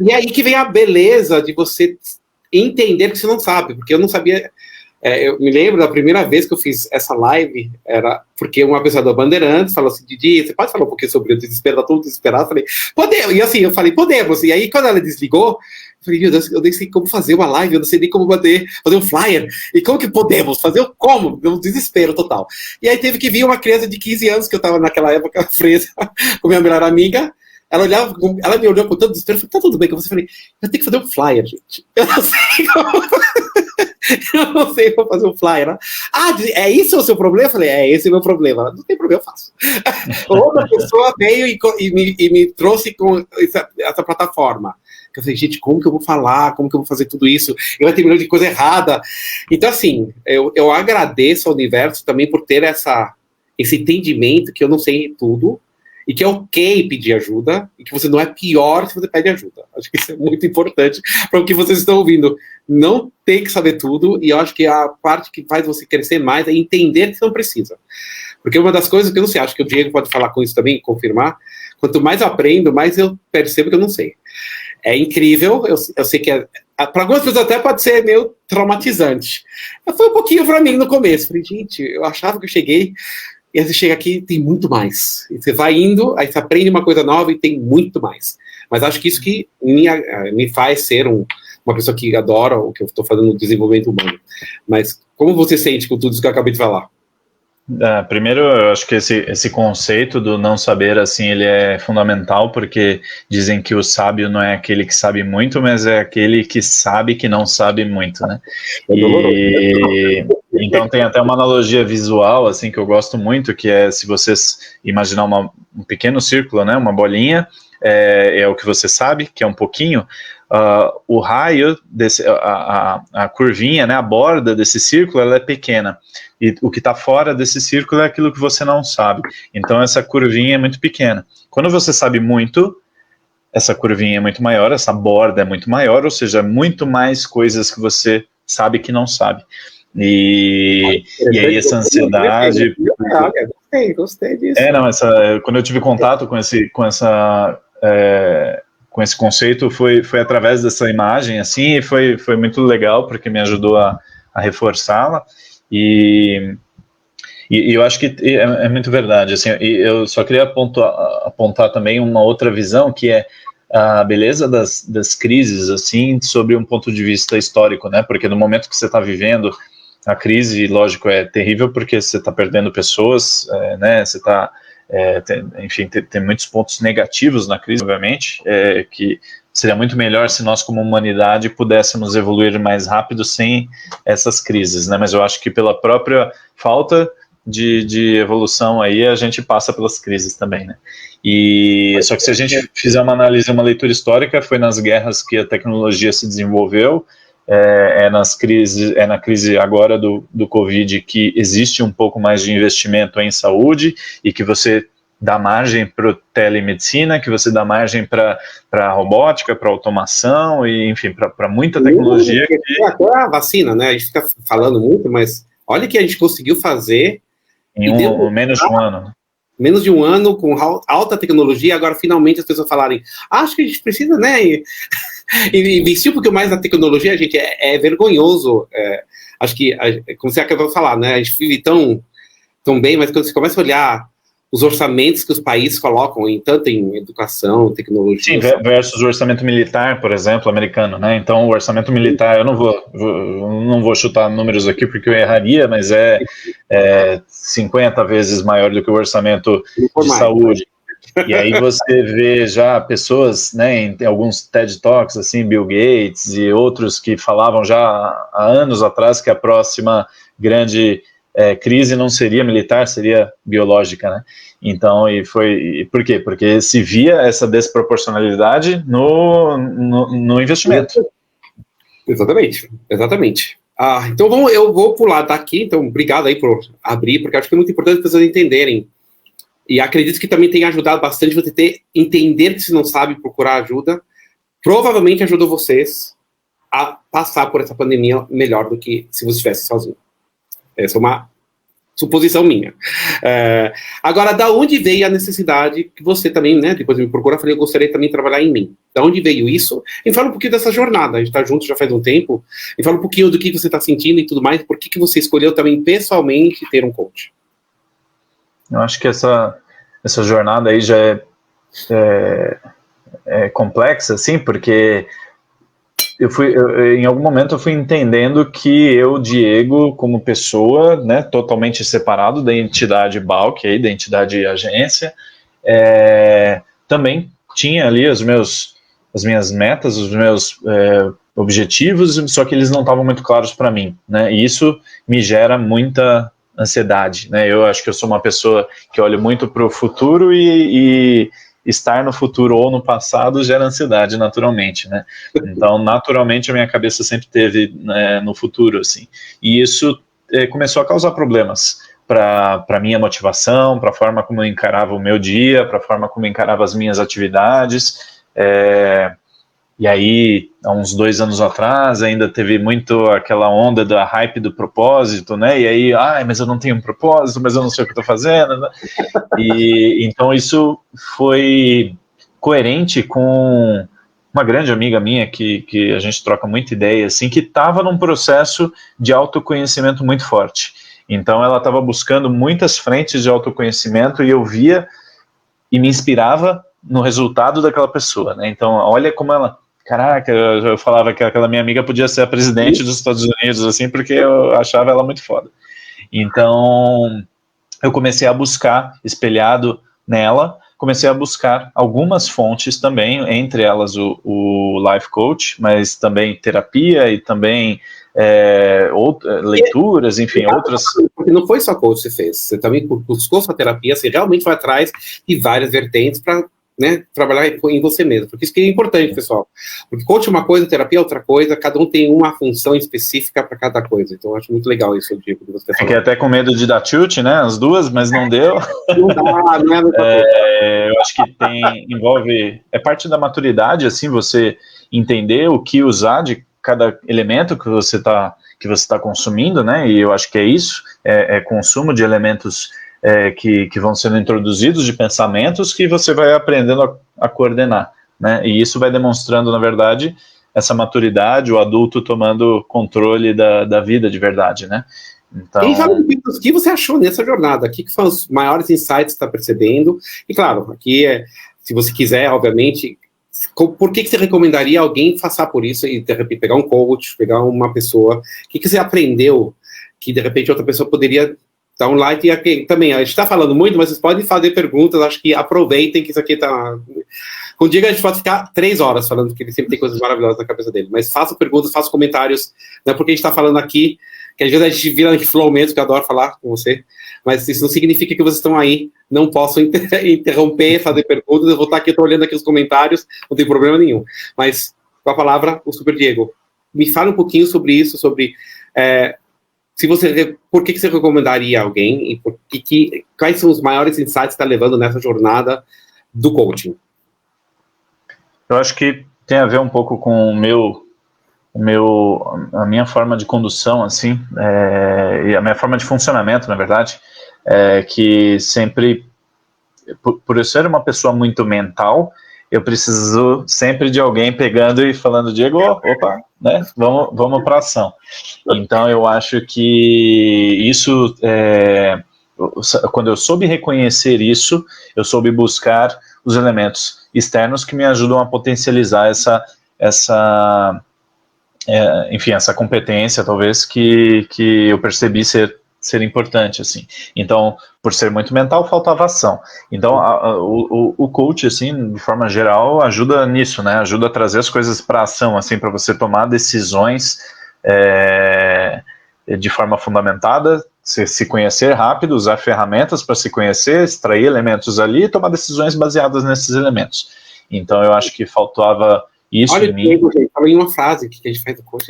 E aí que vem a beleza de você entender que você não sabe, porque eu não sabia... eu me lembro da primeira vez que eu fiz essa live, era porque uma pessoa da Bandeirantes falou assim, Didi, você pode falar um pouquinho sobre o desespero, tá todo desesperado? Eu falei, podemos, e assim, eu falei, podemos, e aí quando ela desligou, eu falei, meu Deus, eu nem sei como fazer uma live, eu não sei nem como fazer um flyer, e como que podemos, fazer como? Um desespero total. E aí teve que vir uma criança de 15 anos, que eu tava naquela época presa com minha melhor amiga, ela me olhou com tanto desespero, eu falei, tá tudo bem com você? Eu falei, eu tenho que fazer um flyer, gente, eu não sei como... Eu não sei, vou fazer um flyer lá. Ah, é isso o seu problema? Eu falei, é esse o meu problema. Ela, não tem problema, eu faço. Outra pessoa veio e me trouxe com essa plataforma. Eu falei, gente, como que eu vou falar? Como que eu vou fazer tudo isso? Eu vou ter milhões de coisa errada. Então, assim, eu agradeço ao universo também por ter esse entendimento que eu não sei tudo, e que é ok pedir ajuda, e que você não é pior se você pede ajuda. Acho que isso é muito importante para o que vocês estão ouvindo. Não tem que saber tudo, e eu acho que a parte que faz você crescer mais é entender que você não precisa. Porque uma das coisas que eu não sei, acho que o Diego pode falar com isso também, confirmar, quanto mais eu aprendo, mais eu percebo que eu não sei. É incrível, eu sei que para algumas pessoas até pode ser meio traumatizante. Mas foi um pouquinho para mim no começo. Falei, gente, eu achava que eu cheguei, e aí você chega aqui e tem muito mais. E você vai indo, aí você aprende uma coisa nova e tem muito mais. Mas acho que isso que me faz ser uma pessoa que adora o que eu estou fazendo no desenvolvimento humano. Mas como você sente com tudo isso que eu acabei de falar? Primeiro, eu acho que esse conceito do não saber, assim, ele é fundamental, porque dizem que o sábio não é aquele que sabe muito, mas é aquele que sabe que não sabe muito, né? Então tem até uma analogia visual, assim, que eu gosto muito, que é se vocês imaginar um pequeno círculo, né, uma bolinha, é o que você sabe, que é um pouquinho, o raio, a curvinha, né, a borda desse círculo, ela é pequena. E o que está fora desse círculo é aquilo que você não sabe. Então, essa curvinha é muito pequena. Quando você sabe muito, essa curvinha é muito maior, essa borda é muito maior, ou seja, muito mais coisas que você sabe que não sabe. E aí essa ansiedade... Gostei disso. Quando eu tive contato com esse conceito, foi através dessa imagem, assim, e foi muito legal, porque me ajudou a reforçá-la. E eu acho que é muito verdade, assim, e eu só queria apontar também uma outra visão, que é a beleza das crises, assim, sobre um ponto de vista histórico, né, porque no momento que você está vivendo a crise, lógico, é terrível, porque você está perdendo pessoas, né, você está, enfim, tem muitos pontos negativos na crise, obviamente, que seria muito melhor se nós, como humanidade, pudéssemos evoluir mais rápido sem essas crises, né? Mas eu acho que pela própria falta de evolução aí, a gente passa pelas crises também, né? Só que se a gente fizer uma análise, uma leitura histórica, foi nas guerras que a tecnologia se desenvolveu, na crise agora do Covid que existe um pouco mais de investimento em saúde e que você dá margem para telemedicina, que você dá margem para robótica, para automação, e enfim, para muita tecnologia. Até a vacina, né? A gente fica falando muito, mas olha o que a gente conseguiu fazer em menos de um ano. Menos de um ano, com alta tecnologia, agora finalmente as pessoas falarem, acho que a gente precisa, né? Investir um pouquinho mais na tecnologia, gente, é vergonhoso. Acho que, como você acabou de falar, né? A gente vive tão bem, mas quando você começa a olhar os orçamentos que os países colocam tanto em educação, tecnologia... Sim, versus o orçamento militar, por exemplo, americano, né? Então, o orçamento militar, eu não vou chutar números aqui porque eu erraria, mas é 50 vezes maior do que o orçamento de saúde. E aí você vê já pessoas, né, em alguns TED Talks, assim, Bill Gates e outros que falavam já há anos atrás que a próxima grande crise não seria militar, seria biológica, né? Então, por quê? Porque se via essa desproporcionalidade no investimento. Exatamente. Então eu vou pular daqui, então obrigado aí por abrir, porque acho que é muito importante as pessoas entenderem, e acredito que também tenha ajudado bastante você entender que se não sabe procurar ajuda, provavelmente ajudou vocês a passar por essa pandemia melhor do que se você estivesse sozinho. Essa é uma suposição minha. Agora, da onde veio a necessidade que você também, né, depois me procurou, eu falei, eu gostaria também de trabalhar em mim. Da onde veio isso? E fala um pouquinho dessa jornada, a gente está junto já faz um tempo, e fala um pouquinho do que você está sentindo e tudo mais, por que você escolheu também pessoalmente ter um coach? Eu acho que essa jornada aí já é complexa, assim, porque em algum momento eu fui entendendo que eu, Diego, como pessoa, né, totalmente separado da entidade Balk, aí, da entidade agência, também tinha ali as minhas metas, os meus objetivos, só que eles não estavam muito claros para mim, né? E isso me gera muita ansiedade, né? Eu acho que eu sou uma pessoa que olha muito para o futuro e estar no futuro ou no passado gera ansiedade naturalmente, né? Então, naturalmente, a minha cabeça sempre teve, né, no futuro, assim. E isso começou a causar problemas para a minha motivação, para a forma como eu encarava o meu dia, para a forma como eu encarava as minhas atividades. E aí, há uns 2 anos atrás, ainda teve muito aquela onda da hype do propósito, né? E aí, mas eu não tenho um propósito, mas eu não sei o que estou fazendo, né? E então isso foi coerente com uma grande amiga minha que a gente troca muita ideia, assim, que estava num processo de autoconhecimento muito forte. Então ela estava buscando muitas frentes de autoconhecimento e eu via e me inspirava no resultado daquela pessoa, né? Então olha como ela... Caraca, eu falava que aquela minha amiga podia ser a presidente dos Estados Unidos, assim, porque eu achava ela muito foda. Então, eu comecei a buscar, espelhado nela, comecei a buscar algumas fontes também, entre elas o Life Coach, mas também terapia e também leituras, enfim, outras... Porque não foi só coach que você fez, você também buscou sua terapia, você realmente foi atrás de várias vertentes para... né, trabalhar em você mesmo, porque isso que é importante, pessoal, porque coach é uma coisa, terapia é outra coisa, cada um tem uma função específica para cada coisa, então eu acho muito legal isso, Diego, que você falou. Fiquei até com medo de dar tilt, né, as duas, mas não deu. Não dá, não é a mesma coisa. Eu acho que envolve, é parte da maturidade, assim, você entender o que usar de cada elemento que você tá consumindo, né, e eu acho que é isso, é consumo de elementos que vão sendo introduzidos, de pensamentos que você vai aprendendo a coordenar, né? E isso vai demonstrando, na verdade, essa maturidade, o adulto tomando controle da vida de verdade, né? Então... E fala o que você achou nessa jornada, o que foram os maiores insights que você está percebendo, e claro, aqui se você quiser, obviamente, por que você recomendaria alguém passar por isso e, de repente, pegar um coach, pegar uma pessoa, o que você aprendeu que, de repente, outra pessoa poderia... dar um like, e aqui, também, a gente está falando muito, mas vocês podem fazer perguntas, acho que aproveitem que isso aqui está... Com o Diego a gente pode ficar 3 horas falando, porque ele sempre tem coisas maravilhosas na cabeça dele, mas façam perguntas, façam comentários, não é porque a gente está falando aqui, que às vezes a gente vira em flow mesmo, que eu adoro falar com você, mas isso não significa que vocês estão aí, não posso interromper, fazer perguntas, eu vou estar aqui, estou olhando aqui os comentários, não tem problema nenhum, mas com a palavra, o Super Diego, me fala um pouquinho sobre isso, sobre... por que você recomendaria alguém e quais são os maiores insights que você está levando nessa jornada do coaching? Eu acho que tem a ver um pouco com a minha forma de condução, assim, e a minha forma de funcionamento, na verdade, que sempre, por eu ser uma pessoa muito mental, eu preciso sempre de alguém pegando e falando, Diego, opa, né, vamos para ação. Então eu acho que isso, quando eu soube reconhecer isso, eu soube buscar os elementos externos que me ajudam a potencializar essa competência, talvez, que eu percebi ser importante, assim. Então, por ser muito mental, faltava ação. Então, o coach, assim, de forma geral, ajuda nisso, né? Ajuda a trazer as coisas para ação, assim, para você tomar decisões de forma fundamentada, se conhecer rápido, usar ferramentas para se conhecer, extrair elementos ali e tomar decisões baseadas nesses elementos. Então, eu acho que faltava isso em mim. Olha, gente, falei uma frase que a gente faz do coach,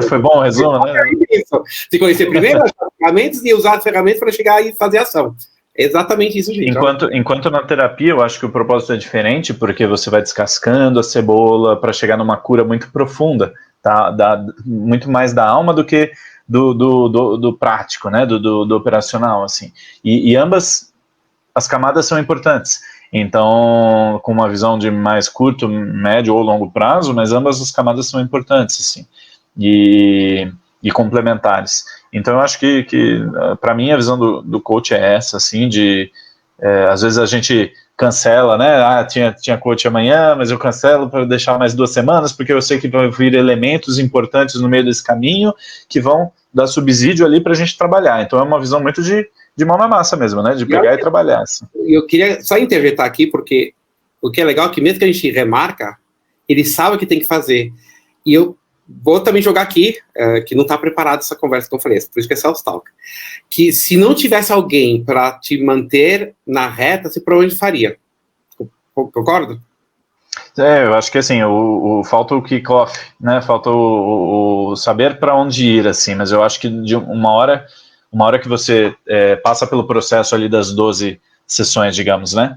Foi bom o resumo, né? Se conhecer primeiro as ferramentas e usar as ferramentas para chegar e fazer ação. É exatamente isso, gente. Enquanto na terapia, eu acho que o propósito é diferente, porque você vai descascando a cebola para chegar numa cura muito profunda, tá? Muito mais da alma do que do prático, né? Do operacional, assim. E ambas as camadas são importantes. Então, com uma visão de mais curto, médio ou longo prazo, mas ambas as camadas são importantes, assim, e complementares. Então, eu acho que para mim, a visão do coach é essa, assim, às vezes a gente cancela, né, tinha coach amanhã, mas eu cancelo para deixar mais 2 semanas, porque eu sei que vão vir elementos importantes no meio desse caminho, que vão dar subsídio ali para a gente trabalhar. Então, é uma visão muito de mão na massa mesmo, né? De pegar e trabalhar. Assim. Eu queria só interjetar aqui, porque o que é legal é que mesmo que a gente remarca, ele sabe o que tem que fazer. E eu vou também jogar aqui, que não está preparado essa conversa que eu falei, por isso que é self-talk, que se não tivesse alguém para te manter na reta, você provavelmente faria. Concorda? Eu acho que assim, falta o kick-off, né? Falta o saber para onde ir, assim, mas eu acho que de uma hora que você passa pelo processo ali das 12 sessões, digamos, né?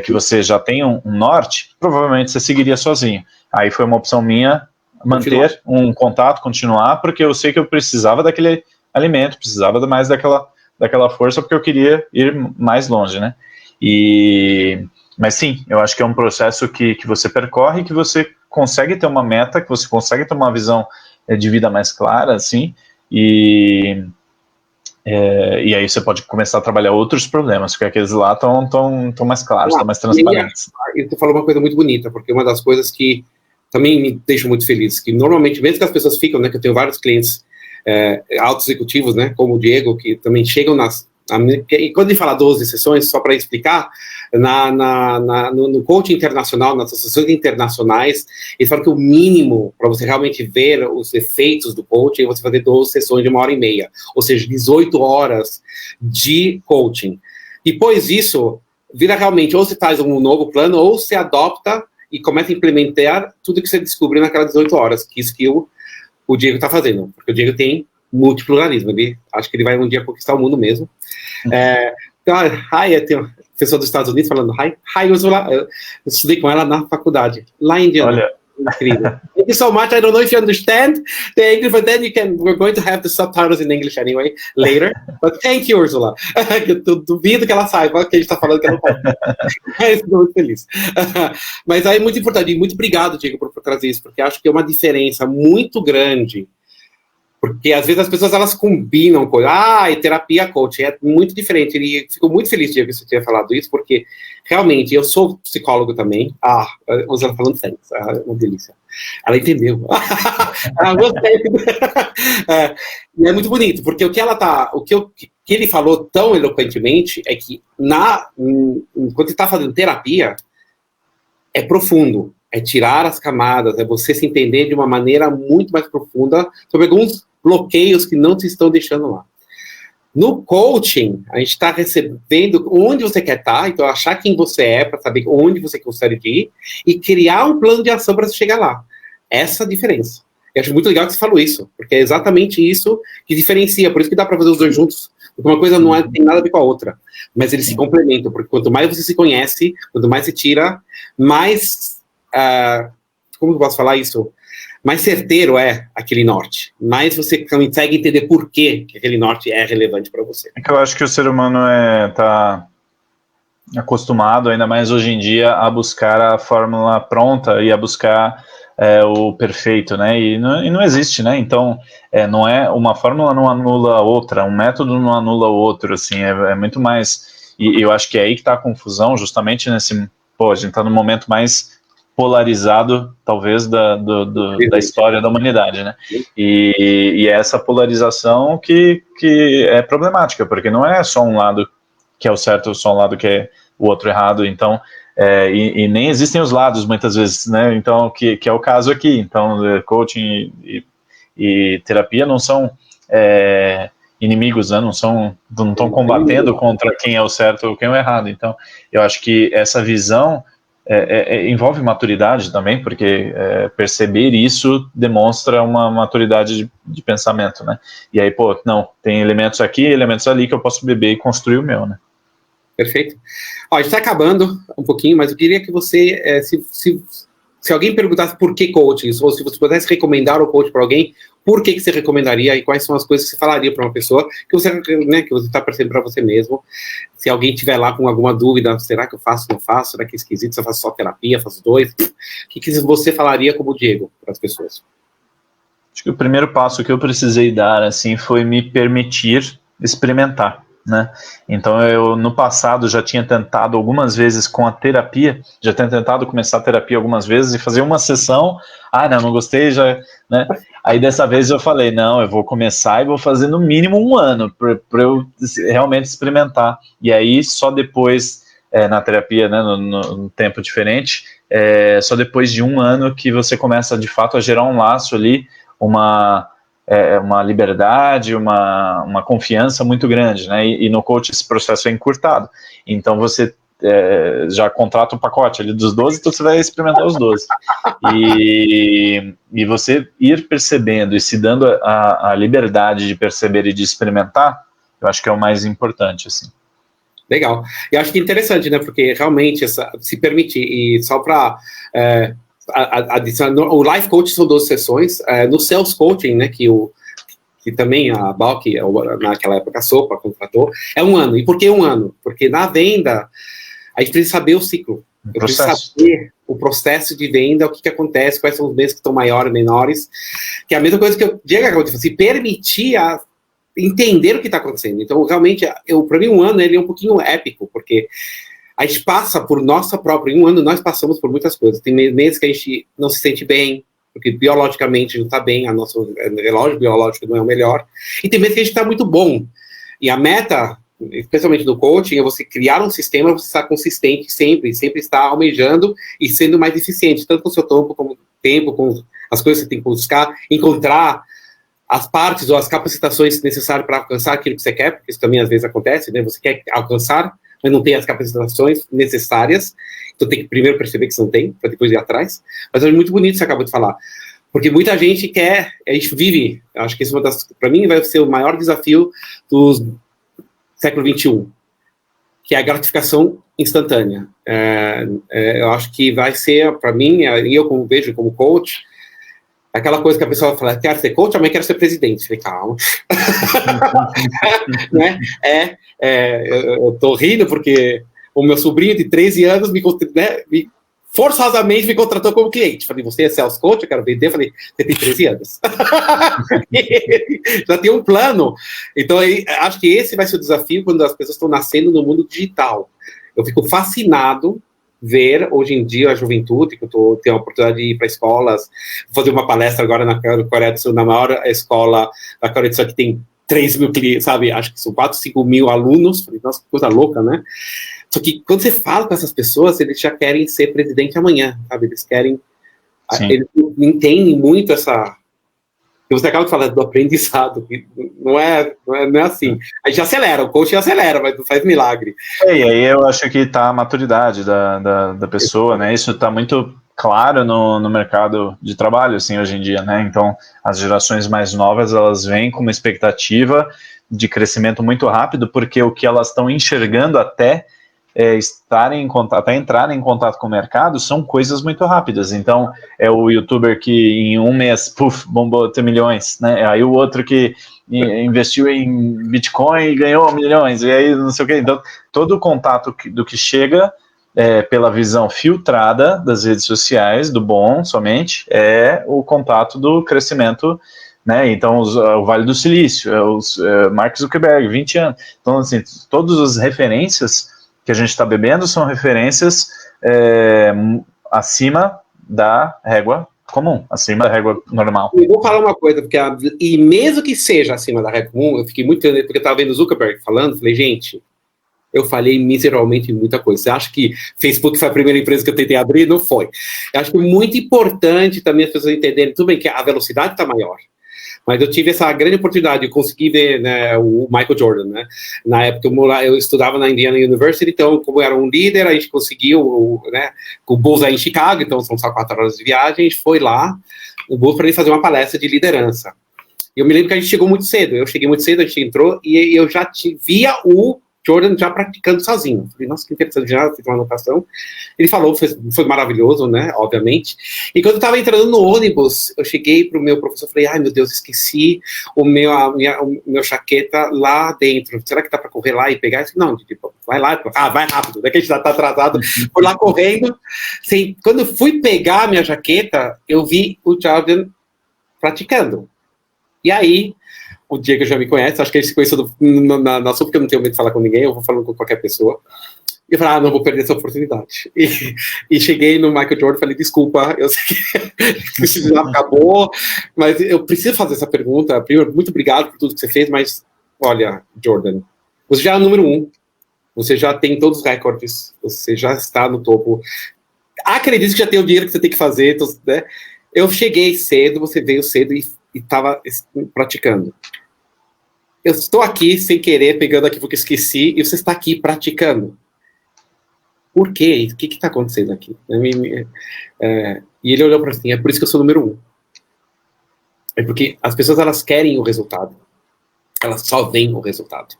Que você já tem um norte, provavelmente você seguiria sozinho. Aí foi uma opção minha manter um contato, continuar, porque eu sei que eu precisava daquele alimento, precisava mais daquela força, porque eu queria ir mais longe, né? Mas sim, eu acho que é um processo que você percorre, que você consegue ter uma meta, que você consegue ter uma visão de vida mais clara, assim, e aí você pode começar a trabalhar outros problemas, porque aqueles lá estão mais claros, estão mais transparentes. E você falou uma coisa muito bonita, porque uma das coisas que também me deixa muito feliz, que normalmente, mesmo que as pessoas ficam, né, que eu tenho vários clientes altos executivos, né, como o Diego, que também chegam e quando ele fala 12 sessões, só para explicar, no coaching internacional, nas associações internacionais, eles falam que o mínimo para você realmente ver os efeitos do coaching é você fazer 12 sessões de 1h30, ou seja, 18 horas de coaching. Depois disso, vira realmente, ou você faz um novo plano, ou você adopta e começa a implementar tudo que você descobriu naquelas 18 horas, que isso que o Diego está fazendo, porque o Diego tem multipluralismo, acho que ele vai um dia conquistar o mundo mesmo. Então, tem uma pessoa dos Estados Unidos falando, hi, Ursula, eu estudei com ela na faculdade, lá em Indiana. Olha. Incrível. Thank you so much. I don't know if you understand the English, but then we're going to have the subtitles in English anyway, later. But thank you, Ursula. Eu duvido que ela saiba que a gente está falando que ela não pode. Mas estou muito feliz. Mas aí é muito importante, e muito obrigado, Diego, por trazer isso, porque acho que é uma diferença muito grande. Porque às vezes as pessoas elas combinam coisas. E terapia coaching é muito diferente. E fico muito feliz, Diego, que você tenha falado isso, porque realmente eu sou psicólogo também. Ela falando sério, uma delícia. Ela entendeu. Gostei. E é muito bonito, porque o que ele falou tão eloquentemente é que quando você está fazendo terapia, é profundo. É tirar as camadas, é você se entender de uma maneira muito mais profunda sobre alguns bloqueios que não se estão deixando lá. No coaching, a gente está recebendo onde você quer estar, então achar quem você é, para saber onde você gostaria de ir, e criar um plano de ação para você chegar lá. Essa é a diferença. Eu acho muito legal que você falou isso, porque é exatamente isso que diferencia, por isso que dá para fazer os dois juntos, porque uma coisa não tem nada a ver com a outra, mas eles se complementam, porque quanto mais você se conhece, quanto mais você tira, mais... como eu posso falar isso? Mais certeiro é aquele norte, mais você consegue entender por que aquele norte é relevante para você. É que eu acho que o ser humano está acostumado, ainda mais hoje em dia, a buscar a fórmula pronta e a buscar o perfeito, né? E não existe, né? Então, não é uma fórmula não anula a outra, um método não anula o outro, assim, é muito mais. E eu acho que é aí que está a confusão, justamente nesse. A gente está no momento mais polarizado, talvez, da história da humanidade, né? E é essa polarização que é problemática, porque não é só um lado que é o certo, só um lado que é o outro errado, então, e nem existem os lados, muitas vezes, né? Então, que é o caso aqui. Então, coaching e terapia não são inimigos, né? Não estão combatendo contra quem é o certo ou quem é o errado. Então, eu acho que essa visão envolve maturidade também, porque perceber isso demonstra uma maturidade de pensamento, né? E aí, tem elementos aqui, elementos ali que eu posso beber e construir o meu, né? Perfeito. A gente está acabando um pouquinho, mas eu queria que você, se alguém perguntasse por que coaching, ou se você pudesse recomendar o coaching para alguém, por que você recomendaria e quais são as coisas que você falaria para uma pessoa que você está percebendo para você mesmo? Se alguém tiver lá com alguma dúvida, será que eu faço, não faço? Será que é esquisito se eu faço só terapia, faço dois? O que você falaria como Diego para as pessoas? Acho que o primeiro passo que eu precisei dar, assim, foi me permitir experimentar, né? Então, eu no passado já tinha tentado algumas vezes com a terapia, já tinha tentado começar a terapia algumas vezes e fazer uma sessão, não gostei, já, né? Aí dessa vez eu falei, não, eu vou começar e vou fazer no mínimo 1 ano para eu realmente experimentar. E aí só depois, na terapia, né, no tempo diferente, só depois de 1 ano que você começa, de fato, a gerar um laço ali, uma liberdade, uma confiança muito grande, né? E no coach esse processo é encurtado. Então você já contrata o pacote ali dos 12, então você vai experimentar os 12. E você ir percebendo e se dando a liberdade de perceber e de experimentar, eu acho que é o mais importante, assim. Legal. E acho que é interessante, né? Porque realmente se permitir, e só para adicionar, o Life Coach são 12 sessões, no Sales Coaching, né? Que também a Balk, naquela época a Sopa contratou, é 1 ano. E por que 1 ano? Porque na venda, a gente precisa saber o ciclo. Eu preciso saber o processo de venda, o que acontece, quais são os meses que estão maiores, menores, que é a mesma coisa que eu digo agora, se permitir entender o que está acontecendo. Então, realmente, para mim, 1 ano ele é um pouquinho épico, porque a gente passa por nossa própria... Em 1 ano, nós passamos por muitas coisas. Tem meses que a gente não se sente bem, porque biologicamente não está bem, nosso relógio biológico não é o melhor. E tem meses que a gente está muito bom. E a meta, especialmente no coaching, é você criar um sistema, você estar consistente sempre estar almejando e sendo mais eficiente, tanto com o seu tempo, com as coisas que você tem que buscar, encontrar as partes ou as capacitações necessárias para alcançar aquilo que você quer, porque isso também às vezes acontece, né? Você quer alcançar, mas não tem as capacitações necessárias, então tem que primeiro perceber que você não tem, para depois ir atrás. Mas é muito bonito isso que você acabou de falar, porque muita gente a gente vive, acho que isso para mim vai ser o maior desafio do século XXI, que é a gratificação instantânea. Eu acho que vai ser, para mim, e eu vejo como coach, aquela coisa que a pessoa fala, quero ser coach, mas quero ser presidente. Eu falei, calma. Né? Eu tô rindo porque o meu sobrinho de 13 anos forçosamente me contratou como cliente. Falei, você é sales coach? Eu quero vender. Eu falei, você tem 13 anos. Já tem um plano. Então, acho que esse vai ser o desafio quando as pessoas estão nascendo no mundo digital. Eu fico fascinado ver, hoje em dia, a juventude, que eu tenho a oportunidade de ir para escolas, fazer uma palestra agora na Coreia do Sul, na maior escola da Coreia do Sul, que tem 3 mil clientes, sabe? Acho que são 4, 5 mil alunos. Nossa, que coisa louca, né? Só que quando você fala com essas pessoas, eles já querem ser presidente amanhã, sabe? Eles querem... Sim. Eles entendem muito essa... Que você acaba de falar do aprendizado, que não é assim. A gente acelera, o coach acelera, mas não faz milagre. E aí eu acho que está a maturidade da pessoa, né? Isso está muito claro no mercado de trabalho, assim, hoje em dia, né? Então, as gerações mais novas, elas vêm com uma expectativa de crescimento muito rápido, porque o que elas estão enxergando até estarem em contato, até entrarem em contato com o mercado, são coisas muito rápidas. Então, é o youtuber que em 1 mês, bombou 3 milhões, né? Aí o outro que investiu em Bitcoin e ganhou milhões, e aí não sei o quê. Então, todo o contato do que chega pela visão filtrada das redes sociais, do bom somente, é o contato do crescimento, né? Então, o Vale do Silício, Mark Zuckerberg, 20 anos. Então, assim, todas as referências que a gente está bebendo são referências acima da régua comum, acima da régua normal. Eu vou falar uma coisa, e mesmo que seja acima da régua comum, eu fiquei muito porque eu estava vendo o Zuckerberg falando, falei, gente, eu falhei miseravelmente em muita coisa. Você acha que Facebook foi a primeira empresa que eu tentei abrir? Não foi. Eu acho que é muito importante também as pessoas entenderem, tudo bem que a velocidade está maior, mas eu tive essa grande oportunidade de conseguir ver, né, o Michael Jordan, né? Na época eu estudava na Indiana University, então, como eu era um líder, a gente conseguiu, né, o Bulls aí em Chicago, então são só 4 horas de viagem, a gente foi lá, o Bulls, para ele fazer uma palestra de liderança. E eu me lembro que a gente chegou muito cedo, eu cheguei muito cedo, a gente entrou, e eu já via o Jordan já praticando sozinho. Falei, nossa, que interessante, já fiz uma anotação. Ele falou, foi maravilhoso, né, obviamente. E quando eu estava entrando no ônibus, eu cheguei para o meu professor, falei, ai meu Deus, esqueci o meu chaqueta lá dentro. Será que dá para correr lá e pegar? Eu disse, não, tipo, vai lá, vai rápido, daqui a gente já está atrasado. Fui lá correndo. Assim, quando eu fui pegar a minha jaqueta, eu vi o Jordan praticando. E aí, o Diego já me conhece, acho que ele se conheceu na sua, porque eu não tenho medo de falar com ninguém, eu vou falando com qualquer pessoa. E eu falei, não vou perder essa oportunidade. E cheguei no Michael Jordan e falei, desculpa, eu sei que isso já acabou, mas eu preciso fazer essa pergunta. Primeiro, muito obrigado por tudo que você fez, mas, olha, Jordan, você já é o número 1, você já tem todos os recordes, você já está no topo. acredite que já tem o dinheiro que você tem que fazer, então, né? Eu cheguei cedo, você veio cedo e estava praticando. Eu estou aqui sem querer, pegando aqui porque esqueci, e você está aqui praticando. Por quê? O que está acontecendo aqui? E ele olhou para mim, é por isso que eu sou o número 1. É porque as pessoas, elas querem o resultado. Elas só veem o resultado.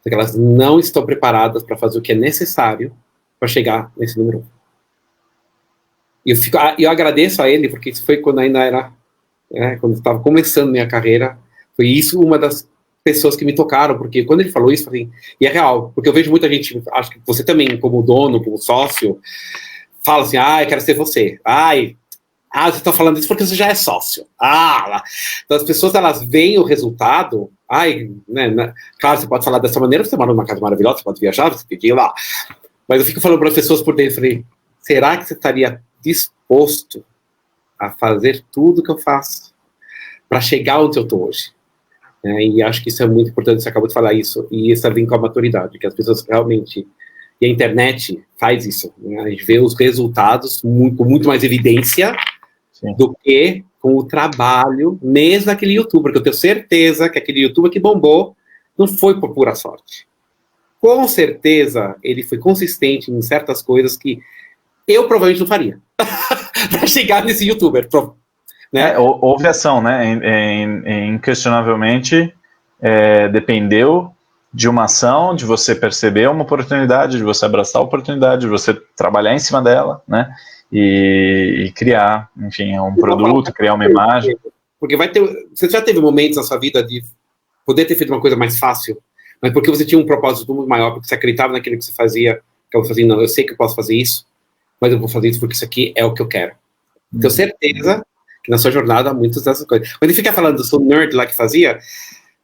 Porque elas não estão preparadas para fazer o que é necessário para chegar nesse número 1. E eu agradeço a ele, porque isso foi quando ainda era, quando eu estava começando minha carreira, foi isso uma das pessoas que me tocaram, porque quando ele falou isso, eu falei, e é real, porque eu vejo muita gente, acho que você também, como dono, como sócio, fala assim, eu quero ser você, você está falando isso porque você já é sócio, então as pessoas, elas veem o resultado, claro, você pode falar dessa maneira, você mora numa casa maravilhosa, você pode viajar, você pode ir lá, mas eu fico falando para as pessoas por dentro, falei, será que você estaria disposto a fazer tudo que eu faço para chegar onde eu estou hoje? E acho que isso é muito importante, você acabou de falar isso, e isso vem com a maturidade, que as pessoas realmente, e a internet faz isso, né? A gente vê os resultados com muito mais evidência do que com o trabalho, mesmo daquele youtuber, que eu tenho certeza que aquele youtuber que bombou não foi por pura sorte. Com certeza, ele foi consistente em certas coisas que eu provavelmente não faria, para chegar nesse youtuber, né? Houve ação, né? Inquestionavelmente, dependeu de uma ação, de você perceber uma oportunidade, de você abraçar a oportunidade, de você trabalhar em cima dela, né? E criar, enfim, um produto, criar uma imagem. Porque você já teve momentos na sua vida de poder ter feito uma coisa mais fácil, mas porque você tinha um propósito muito maior, porque você acreditava naquilo que você fazia, que eu fazia, não, eu sei que eu posso fazer isso, mas eu vou fazer isso porque isso aqui é o que eu quero. Tenho certeza que na sua jornada, muitas dessas coisas. Quando ele fica falando, eu sou nerd lá que fazia,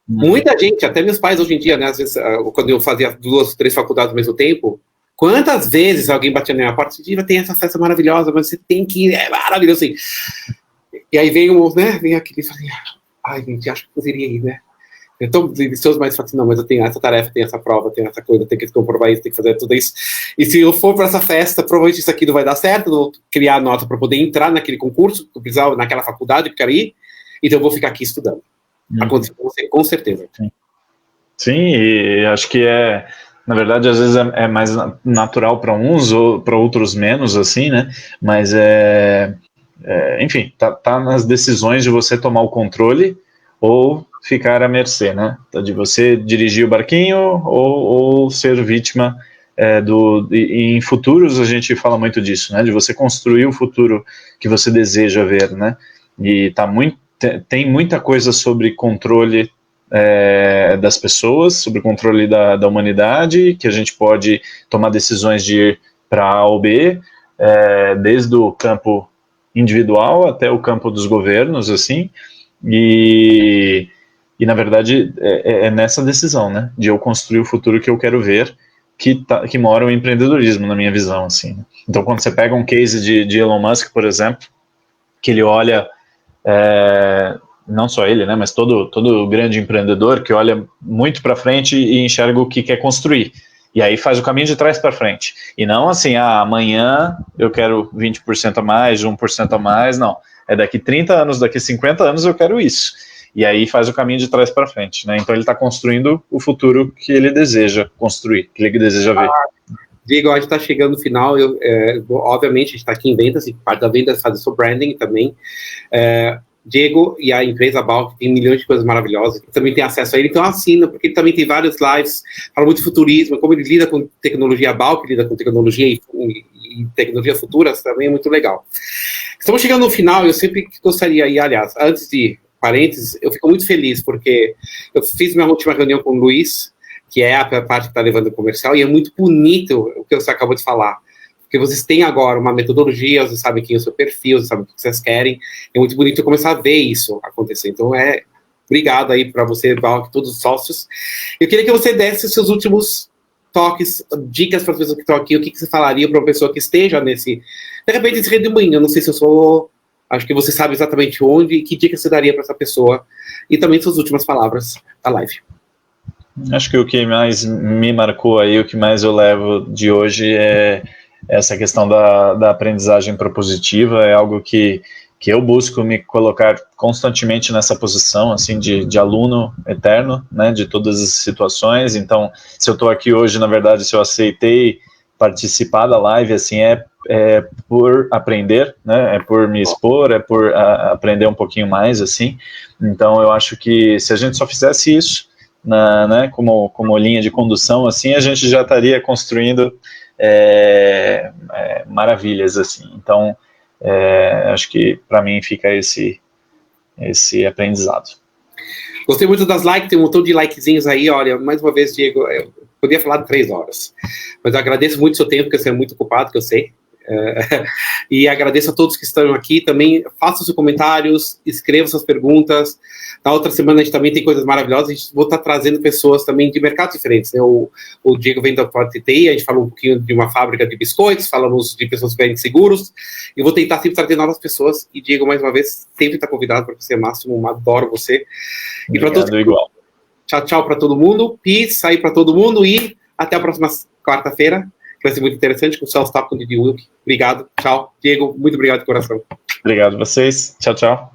muita gente, até meus pais hoje em dia, né, às vezes, quando eu fazia 2, 3 faculdades ao mesmo tempo, quantas vezes alguém batia na minha porta e dizia, tem essa festa maravilhosa, mas você tem que ir, é maravilhoso, assim. E aí vem aquele e fala, gente, acho que eu poderia ir, né? É tão delicioso, mas fala assim, não, mas eu tenho essa tarefa, tenho essa prova, tenho essa coisa, tenho que comprovar isso, tenho que fazer tudo isso. E se eu for para essa festa, provavelmente isso aqui não vai dar certo, não vou criar nota para poder entrar naquele concurso, que eu precisava, naquela faculdade que eu quero ir, então eu vou ficar aqui estudando. Aconteceu com você, com certeza. Sim, e acho que na verdade, às vezes é mais natural para uns ou para outros menos, assim, né? Mas enfim, tá nas decisões de você tomar o controle ou ficar à mercê, né? De você dirigir o barquinho ou ser vítima e em futuros a gente fala muito disso, né? De você construir o futuro que você deseja ver, né? E tem muita coisa sobre controle das pessoas, sobre controle da humanidade, que a gente pode tomar decisões de ir para A ou B, desde o campo individual até o campo dos governos, assim, e na verdade é nessa decisão, né, de eu construir o futuro que eu quero ver, que mora o empreendedorismo, na minha visão, assim. Então, quando você pega um case de Elon Musk, por exemplo, que ele olha, não só ele, né, mas todo grande empreendedor que olha muito para frente e enxerga o que quer construir. E aí faz o caminho de trás para frente. E não assim, amanhã eu quero 20% a mais, 1% a mais, não. É daqui 30 anos, daqui 50 anos eu quero isso. E aí faz o caminho de trás para frente, né? Então ele está construindo o futuro que ele deseja construir, que ele deseja ver. Diego, a gente está chegando no final, obviamente a gente está aqui em vendas, e parte da venda é fazer seu branding também. Diego e a empresa Balk tem milhões de coisas maravilhosas, também tem acesso a ele, então assina, porque ele também tem vários lives, fala muito de futurismo, como ele lida com tecnologia Balk, lida com tecnologia e tecnologia futuras, também é muito legal. Estamos chegando no final, eu sempre gostaria, e aliás, antes de parênteses, eu fico muito feliz, porque eu fiz minha última reunião com o Luiz, que é a parte que está levando o comercial, e é muito bonito o que você acabou de falar, porque vocês têm agora uma metodologia, vocês sabem quem é o seu perfil, vocês sabem o que vocês querem, é muito bonito começar a ver isso acontecer. Então, obrigado aí para você, Val, todos os sócios. Eu queria que você desse os seus últimos toques, dicas para as pessoas que estão aqui, o que você falaria para uma pessoa que esteja de repente, esse redemoinho, eu não sei se eu sou, acho que você sabe exatamente onde, e que dica você daria para essa pessoa, e também suas últimas palavras da live. Acho que o que mais me marcou aí, o que mais eu levo de hoje é essa questão da aprendizagem propositiva é algo que eu busco me colocar constantemente nessa posição, assim, de aluno eterno, né, de todas as situações. Então, se eu estou aqui hoje, na verdade, se eu aceitei participar da live, assim, é por aprender, né, é por me expor, é por aprender um pouquinho mais, assim. Então, eu acho que se a gente só fizesse isso, né, como linha de condução, assim, a gente já estaria construindo maravilhas, assim. Então, acho que para mim fica esse aprendizado. Gostei muito das likes, tem um montão de likezinhos aí, olha, mais uma vez, Diego, eu podia falar 3 horas, mas eu agradeço muito o seu tempo, porque você é muito ocupado, que eu sei, e agradeço a todos que estão aqui, também façam seus comentários, escrevam suas perguntas. Na outra semana a gente também tem coisas maravilhosas, a gente vai estar trazendo pessoas também de mercados diferentes, né? O Diego vem da TTI, a gente falou um pouquinho de uma fábrica de biscoitos, falamos de pessoas que vendem seguros, e vou tentar sempre trazer novas pessoas, e Diego, mais uma vez, sempre está convidado, porque você é máximo, adoro você. E para todos, igual. Tchau para todo mundo, peace aí para todo mundo, e até a próxima quarta-feira, vai ser muito interessante com o Sales Talk com o Didi Wilk. Obrigado, tchau. Diego, muito obrigado de coração. Obrigado a vocês. Tchau, tchau.